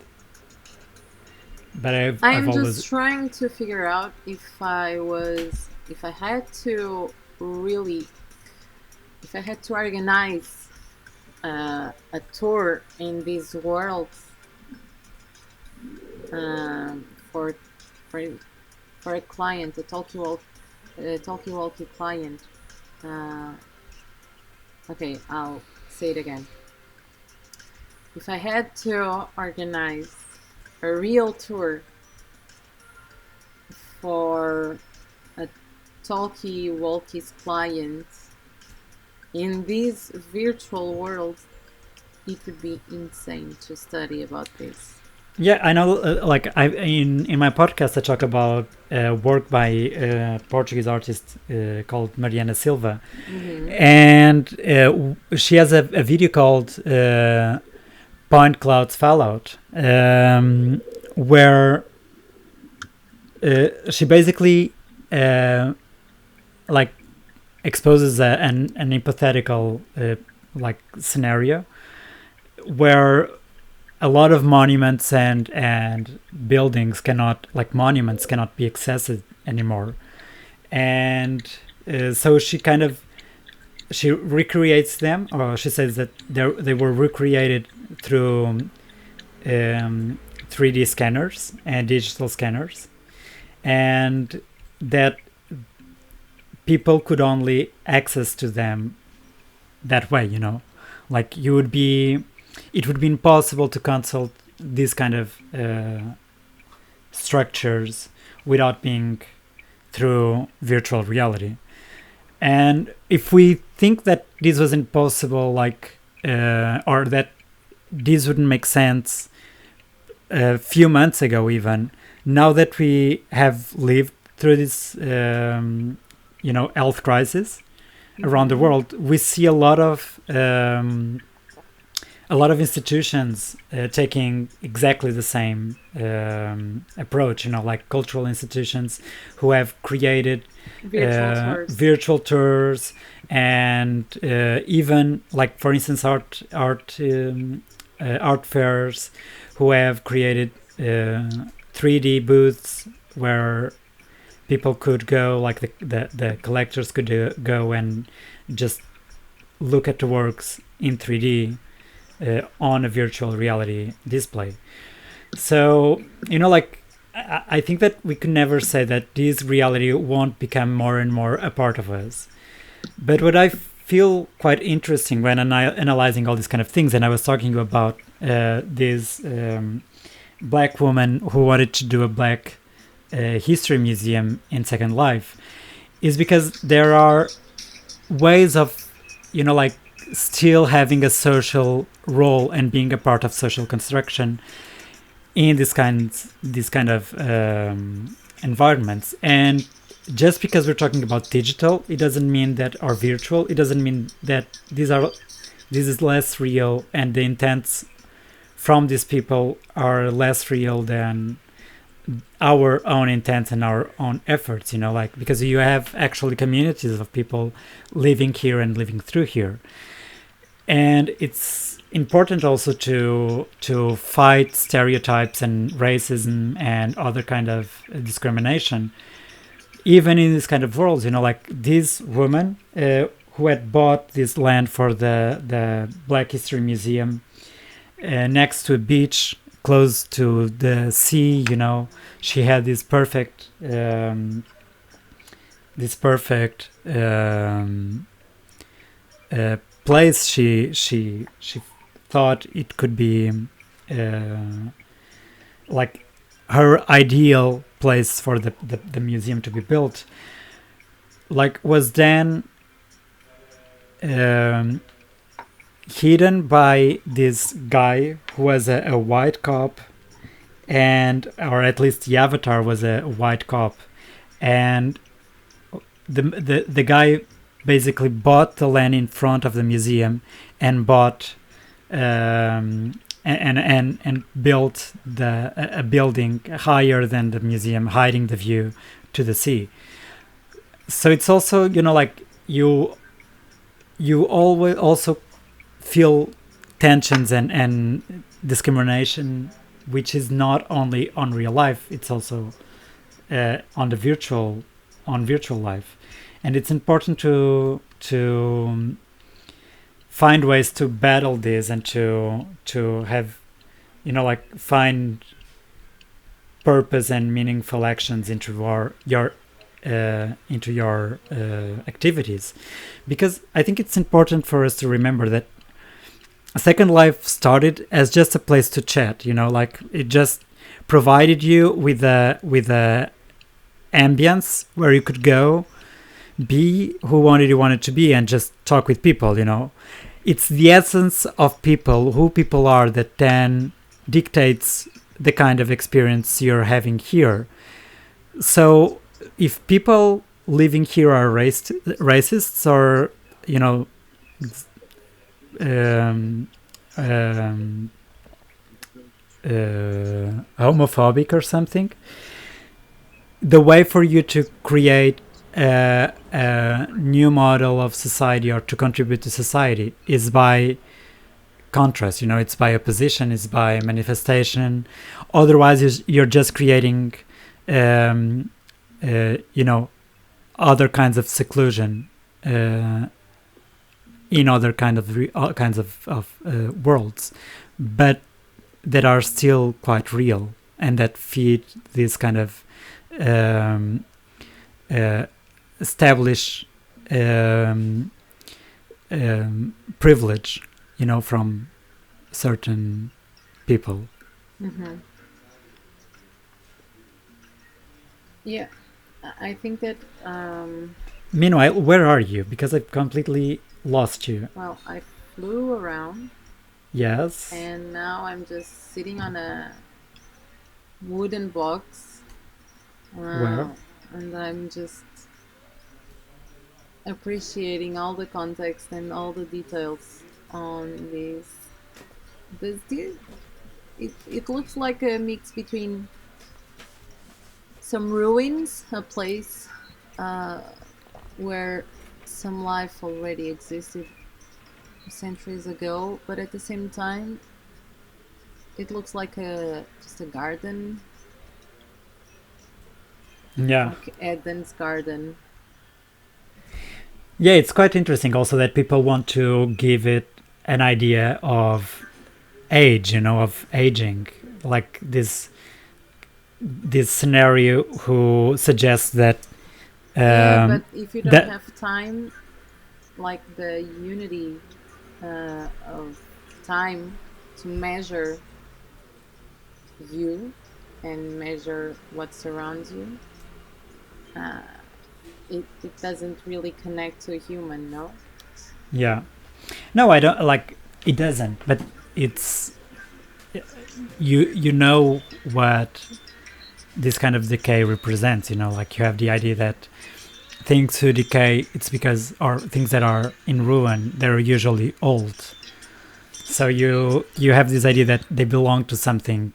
But I've I'm always. just trying to figure out if I had to really, if I had to organize a tour in this world um, for for for a client, a talkie-walkie client. Uh, okay, I'll say it again. If I had to organize a real tour for a talkie-walkie's client in this virtual world, it would be insane to study about this. Yeah, I know. Like I in my podcast, I talk about work by a Portuguese artist called Mariana Silva, and she has a video called Point Clouds Fallout, where she basically like exposes an hypothetical like scenario where a lot of monuments and buildings cannot, like monuments cannot be accessed anymore, and so she recreates them, or she says that they were recreated through 3D scanners and digital scanners, and that people could only access to them that way, like it would be impossible to consult these kind of structures without being through virtual reality. And if we think that this was impossible, or that this wouldn't make sense a few months ago, even now that we have lived through this, health crisis around the world, we see a lot of institutions taking exactly the same approach, like cultural institutions who have created virtual tours, and even, like, for instance, art fairs, who have created 3D booths where people could go, like the collectors could go and just look at the works in 3D on a virtual reality display. So, I think that we could never say that this reality won't become more and more a part of us. But what I feel quite interesting when analyzing all these kind of things, and I was talking about this black woman who wanted to do a black history museum in Second Life, is because there are ways of, still having a social role and being a part of social construction in this kind of environments. And just because we're talking about digital, it doesn't mean that, or virtual, it doesn't mean that this is less real, and the intents from these people are less real than our own intents and our own efforts, because you have actually communities of people living here and living through here. And it's important also to fight stereotypes and racism and other kind of discrimination, even in this kind of worlds. Like this woman who had bought this land for the Black History Museum next to a beach, close to the sea. She had this perfect place. She thought it could be like her ideal place for the museum to be built, like was then hidden by this guy who was a white cop, or at least the avatar was a white cop, and the guy basically bought the land in front of the museum and bought and built a building higher than the museum, hiding the view to the sea. So it's also, like you always also feel tensions and discrimination, which is not only on real life, it's also on virtual life. And it's important to find ways to battle this and to have, like, find purpose and meaningful actions into your activities, because I think it's important for us to remember that Second Life started as just a place to chat. Like, it just provided you with a ambience where you could go, be who you wanted to be, and just talk with people. It's the essence of who people are, that then dictates the kind of experience you're having here. So if people living here are racists or homophobic or something, the way for you to create a new model of society or to contribute to society is by contrast. It's by opposition, it's by manifestation. Otherwise you're just creating other kinds of seclusion in other kinds of worlds, but that are still quite real and that feed this kind of establish privilege, from certain people. Mm-hmm. Yeah, I think that. Meanwhile, where are you? Because I've completely lost you. Well, I flew around. Yes. And now I'm just sitting on a wooden box. Where? And I'm just appreciating all the context and all the details on this. It looks like a mix between some ruins, a place where some life already existed centuries ago, but at the same time it looks like just a garden. Yeah. Like Eden's garden. Yeah, it's quite interesting also that people want to give it an idea of age, of aging, like this scenario who suggests that yeah, but if you don't have time, like the unity of time to measure you and measure what surrounds you, it doesn't really connect to a human, no? Yeah. No, I don't, like, it doesn't, but it's you know what this kind of decay represents, like you have the idea that things who decay, it's because, or things that are in ruin, they're usually old. So you have this idea that they belong to something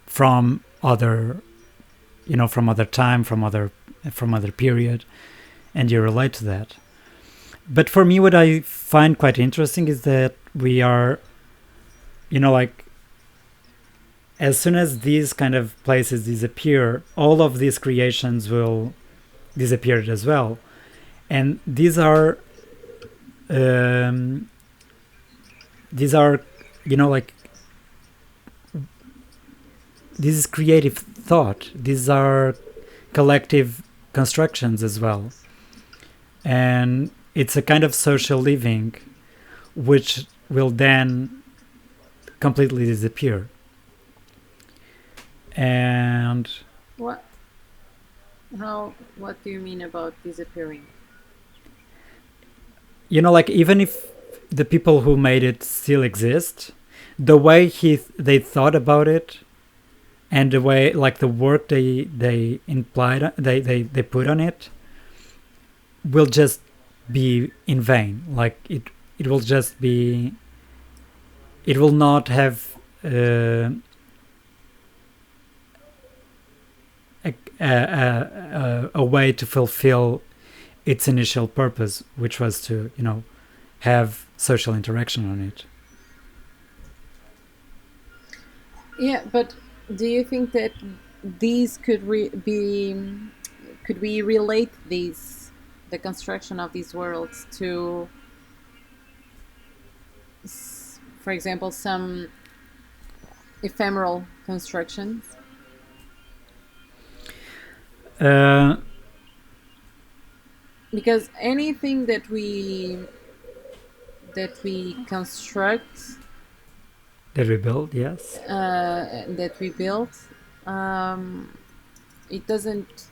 from other, from other time, from other period, and you relate to that. But for me, what I find quite interesting is that we are, like, as soon as these kind of places disappear, all of these creations will disappear as well. And these are, like, this is creative thought. These are collective constructions as well. And it's a kind of social living which will then completely disappear. And what do you mean about disappearing? Like, even if the people who made it still exist, the way they thought about it and the way, like the work they implied, they put on it, will just be in vain. Like it will just be. It will not have a way to fulfill its initial purpose, which was to, have social interaction on it. Yeah, but do you think that these could could we relate the construction of these worlds to, for example, some ephemeral constructions? Because anything that we construct, That we build, yes. that we build, it doesn't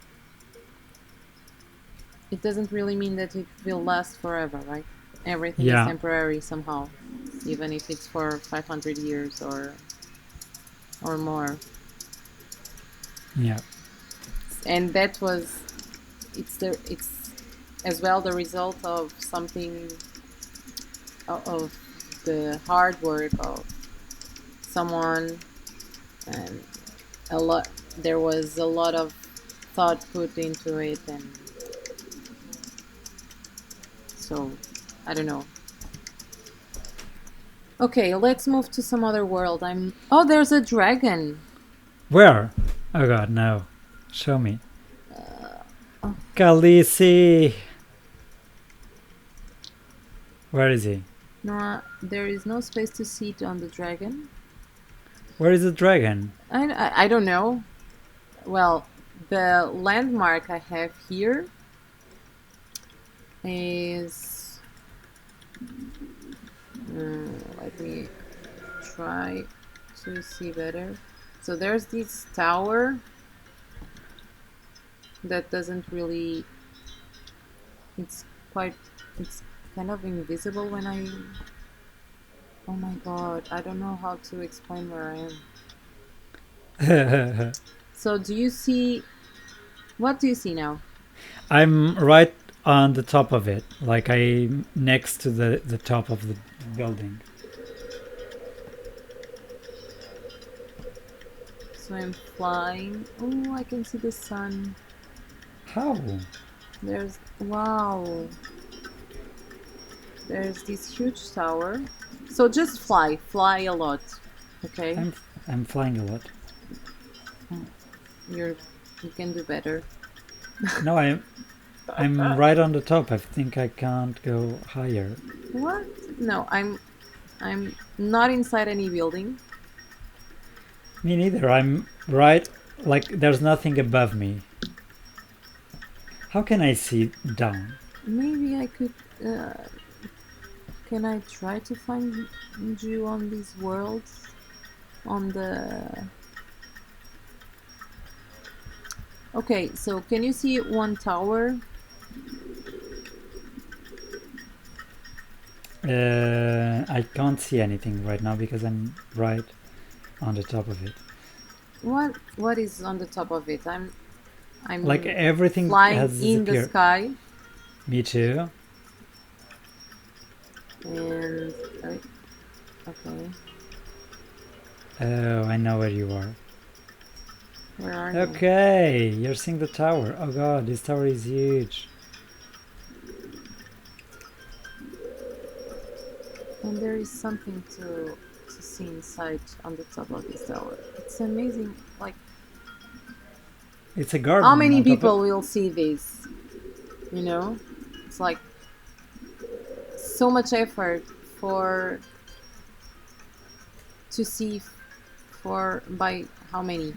really mean that it will last forever, right? Everything is temporary somehow, even if it's for 500 years or more. Yeah. And that was, it's as well the result of something, of the hard work of someone, and there was a lot of thought put into it, and so I don't know. Okay, let's move to some other world. Oh, there's a dragon. Where? Oh god, no. Show me. Khaleesi! Where is he? No, there is no space to sit on the dragon. Where is the dragon? I don't know. Well, the landmark I have here is... let me try to see better. So there's this tower that doesn't really... It's kind of invisible when I... Oh my god, I don't know how to explain where I am. So do you see... What do you see now? I'm right on the top of it, like I'm next to the top of the building. So I'm flying. Oh, I can see the sun. How? Wow. There's this huge tower. So just fly a lot, okay? I'm flying a lot. You can do better. No, I'm right on the top. I think I can't go higher. What? No, I'm not inside any building. Me neither. I'm right, like there's nothing above me. How can I see down? Maybe I could... can I try to find you on these worlds? On the... Okay, so can you see one tower? I can't see anything right now because I'm right on the top of it. What is on the top of it? I'm like everything flying has in the sky. Me too. And okay. Oh, I know where you are. Where are you? Okay, you're seeing the tower. Oh god, this tower is huge. And there is something to see inside on the top of this tower. It's amazing. Like, it's a garden. How many people will see this? You know, it's like so much effort to see by how many?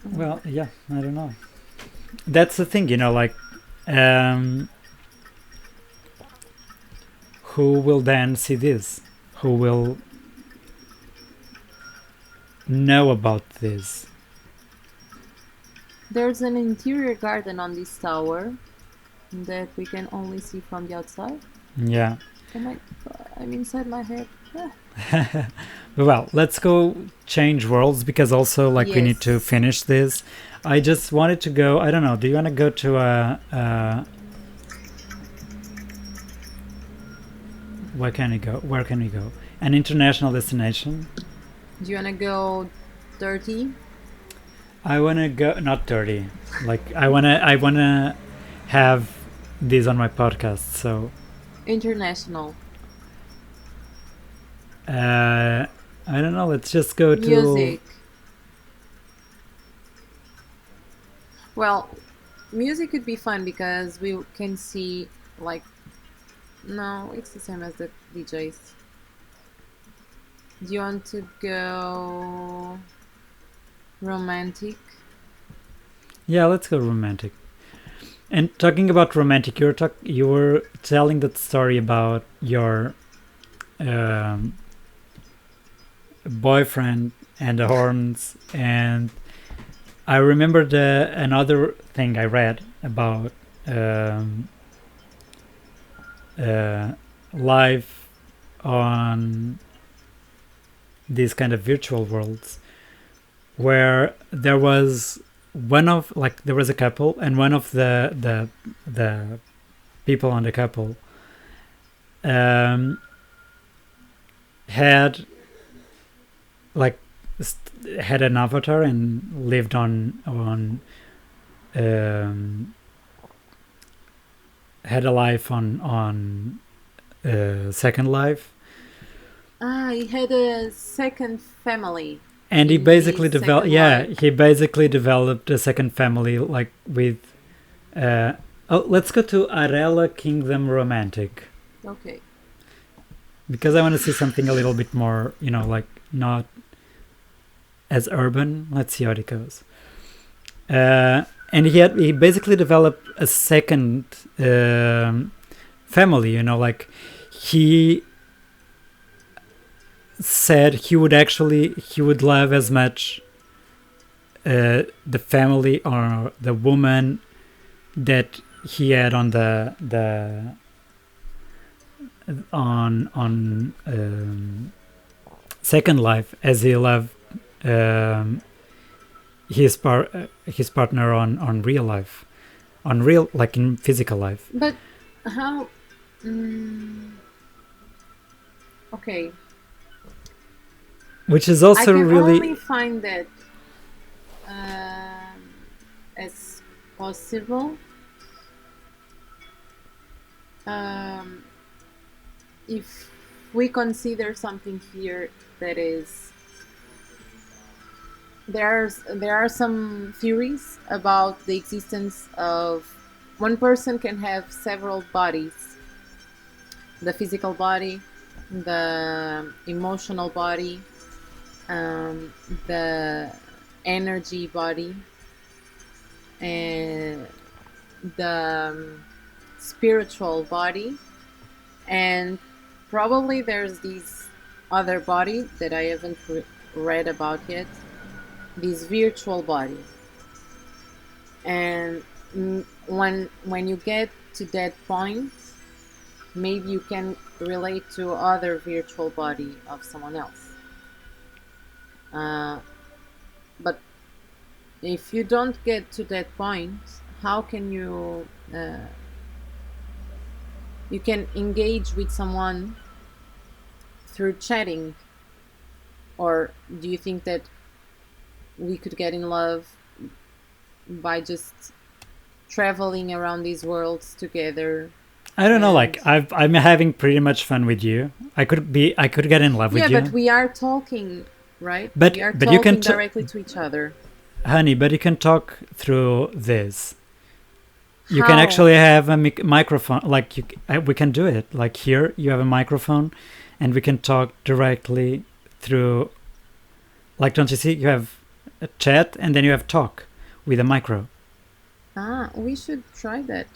Well, yeah, I don't know. That's the thing, like who will then see this? Who will know about this? There's an interior garden on this tower that we can only see from the outside. Yeah. I'm inside my head. Well, let's go change worlds because also like we need to Yes. finish this. I just wanted to go. I don't know. Do you want to go to where can we go? Where can we go? An international destination. Do you wanna go dirty? I wanna go not dirty. Like I wanna have this on my podcast. So International. I don't know. Let's just go to. Music. Well, music could be fun because we can see like no, it's the same as the DJs. Do you want to go romantic? Yeah, let's go romantic. And talking about romantic, you were telling that story about your um, boyfriend and the horns, and I remember another thing I read about life on these kind of virtual worlds, where there was there was a couple, and one of the people on the couple had like had an avatar and lived on had a life on Second Life, He had a second family. and he In basically his developed second life. he basically developed a second family like with let's go to Arella Kingdom Romantic, Okay. because I want to see something a little bit more, like not as urban. Let's see how it goes. And he basically developed a second family. Like he said he would love as much the family or the woman that he had on the on Second Life as he loved his partner on real life, on real, like in physical life. But how? Mm, okay. Which is I also can really only find that as possible if we consider something here that is there are some theories about the existence of one person can have several bodies: the physical body, the emotional body, the energy body, and the spiritual body, and probably there's this other body that I haven't read about yet, this virtual body. And when you get to that point, maybe you can relate to other virtual body of someone else. But if you don't get to that point, how can you can engage with someone through chatting? Or do you think that we could get in love by just traveling around these worlds together? I don't know, like I'm having pretty much fun with you. I could get in love with you. Yeah, but we are talking, right? But we are but talking you can directly to each other. honey, but you can talk through this. You can How? actually have a microphone, like we can do it. Like here, you have a microphone, and we can talk directly through. Like, don't you see? You have a chat, and then you have talk with a micro. We should try that.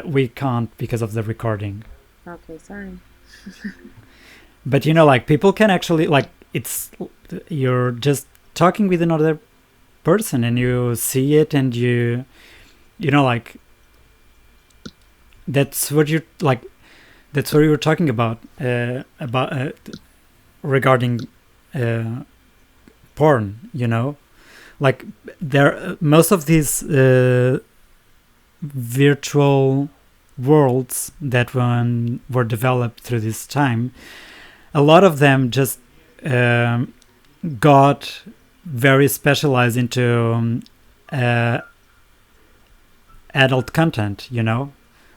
We can't because of the recording. Okay, sorry. But like people can actually, like, you're just talking with another person, and you see it, and you like that's what you're like. That's what you were talking about regarding uh, porn, you know, like there most of these virtual worlds that were developed through this time, a lot of them just um, got very specialized into adult content, you know,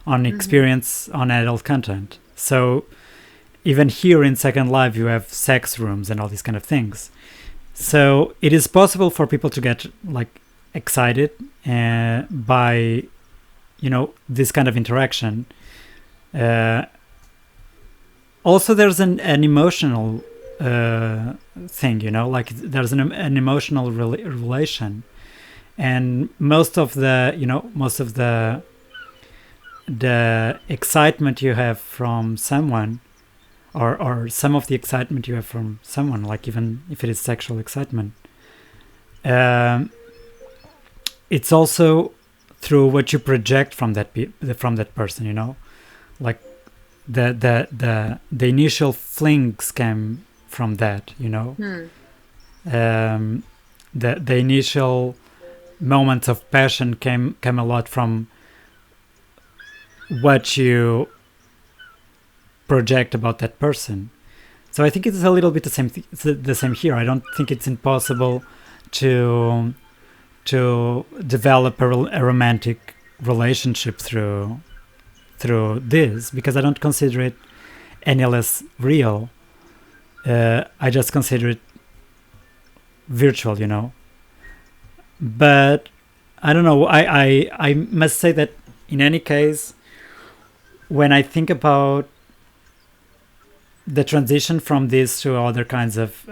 on experience on adult content. So even here in Second Life, you have sex rooms and all these kind of things. So it is possible for people to get like excited by, you know, this kind of interaction. Also, there's an emotional thing, you know, like there's an emotional relation, and most of the excitement you have from someone, or some of the excitement you have from someone, like even if it is sexual excitement, it's also through what you project from that person, you know, like the initial flings came from that, you know. The initial moments of passion came a lot from what you project about that person. So I think it's a little bit the same here. I don't think it's impossible to develop a romantic relationship through this, because I don't consider it any less real. I just consider it virtual, you know. But I don't know. I must say that in any case, when I think about the transition from this to other kinds of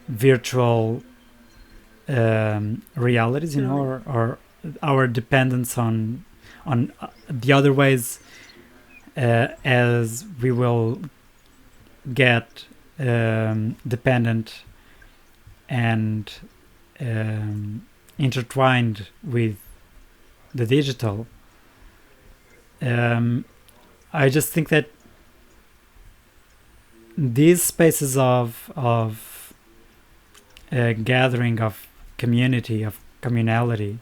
virtual realities, you know, or our dependence on the other ways, as we will get dependent and intertwined with the digital. I just think that these spaces of gathering, of community, of communality,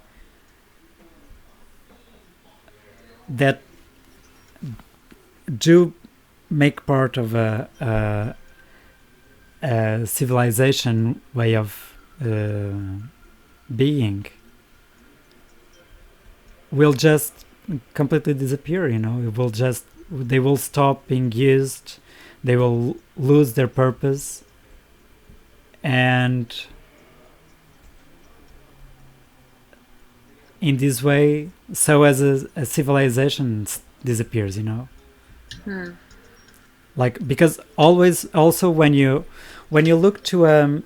that do make part of a civilization way of being, will just completely disappear, you know. They will stop being used, they will lose their purpose, and in this way, so as a civilization disappears, you know. Like, because always, also when you look to a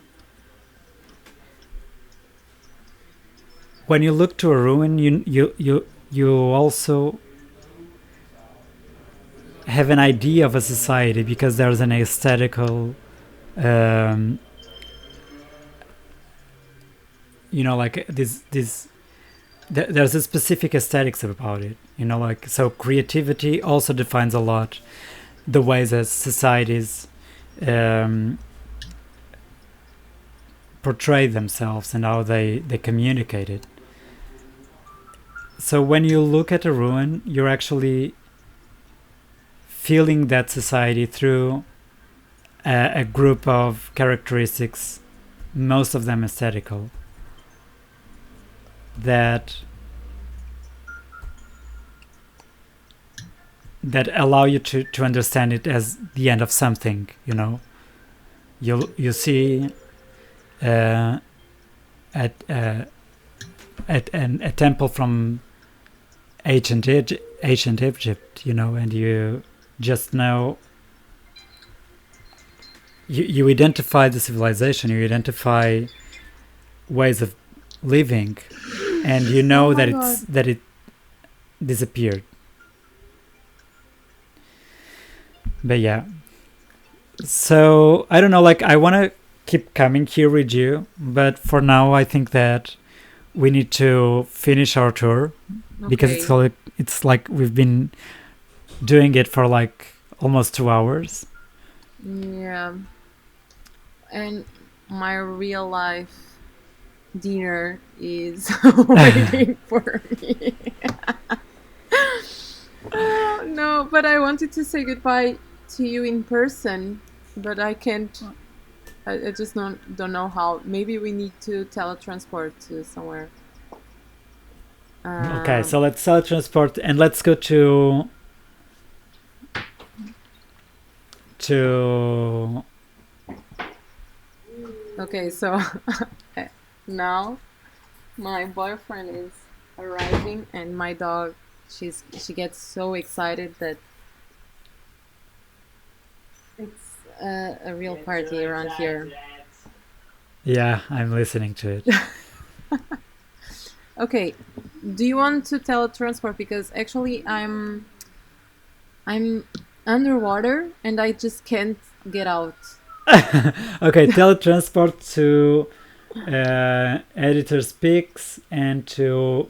ruin, you also have an idea of a society, because there's an aesthetical you know, like there's a specific aesthetics about it, you know. Like, so creativity also defines a lot the ways that societies portray themselves and how they communicate it. So when you look at a ruin, you're actually feeling that society through a group of characteristics, most of them aesthetical, that allow you to understand it as the end of something, you know. You see at a temple from ancient Egypt, you know, and you just know, you identify the civilization, you identify ways of living, and you know that it disappeared. But yeah, so I don't know, like, I want to keep coming here with you, but for now I think that we need to finish our tour, because it's like we've been doing it for like almost 2 hours. Yeah, and my real life dinner is waiting for me. Oh, no, but I wanted to say goodbye to you in person, but I can't. I just don't know how. Maybe we need to teletransport to somewhere. Okay, so let's transport and let's go to Okay, so now my boyfriend is arriving, and my dog, she gets so excited that it's a real party around here. Yeah, I'm listening to it. Okay, do you want to teletransport? Because actually I'm underwater and I just can't get out. Okay, teletransport to Editor Speaks and to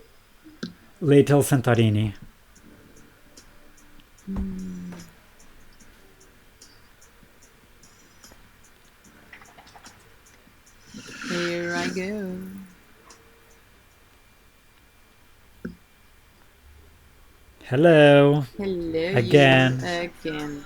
Little Santorini. Here I go. Hello. Hello Again. Again.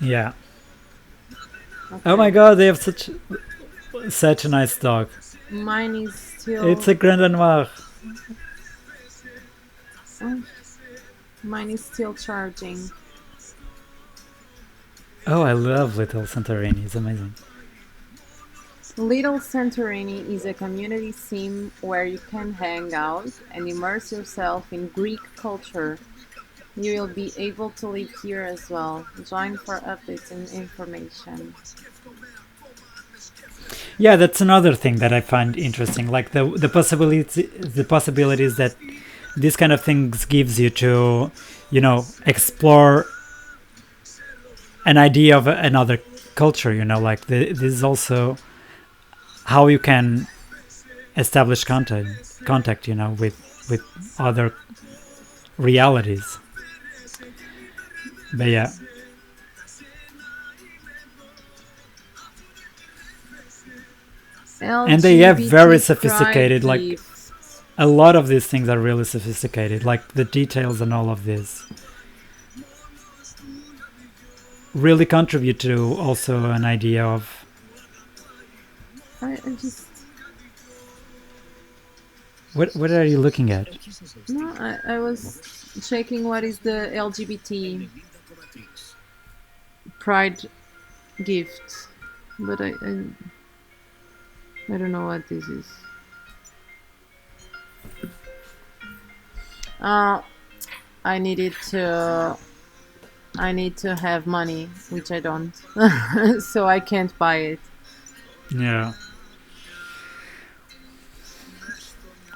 Yeah. Okay. Oh my god, they have such a nice dog. Mine is still... It's a Grand Noir. Oh, mine is still charging. Oh, I love Little Santorini. It's amazing. Little Santorini is a community sim where you can hang out and immerse yourself in Greek culture. You will be able to live here as well. Join for updates and information. Yeah, that's another thing that I find interesting. Like the possibilities that this kind of things gives you to, explore an idea of another culture. Like this is also how you can establish contact. With other realities. But yeah. And they have very sophisticated, like a lot of these things are really sophisticated, like the details and all of this really contribute to also an idea of... I just... What are you looking at? No, I was checking what is the LGBT pride gift, but I don't know what this is. I need to have money, which I don't, so I can't buy it. Yeah.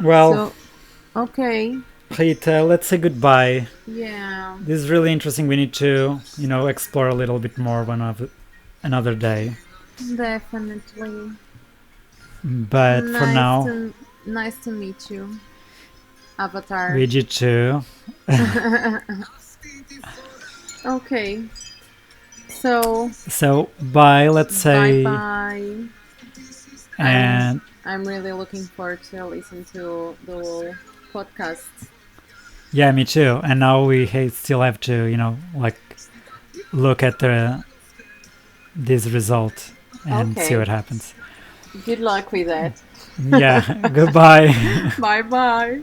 Well, so, okay. Rita, let's say goodbye. Yeah. This is really interesting. We need to, explore a little bit more another day. Definitely. But for now... Nice to meet you, Avatar. With you too. Okay. So bye, let's say. Bye. And I'm really looking forward to listen to the whole podcast. Yeah, me too. And now we still have to, look at this result and see what happens. Good luck with that. Yeah, goodbye. Bye-bye.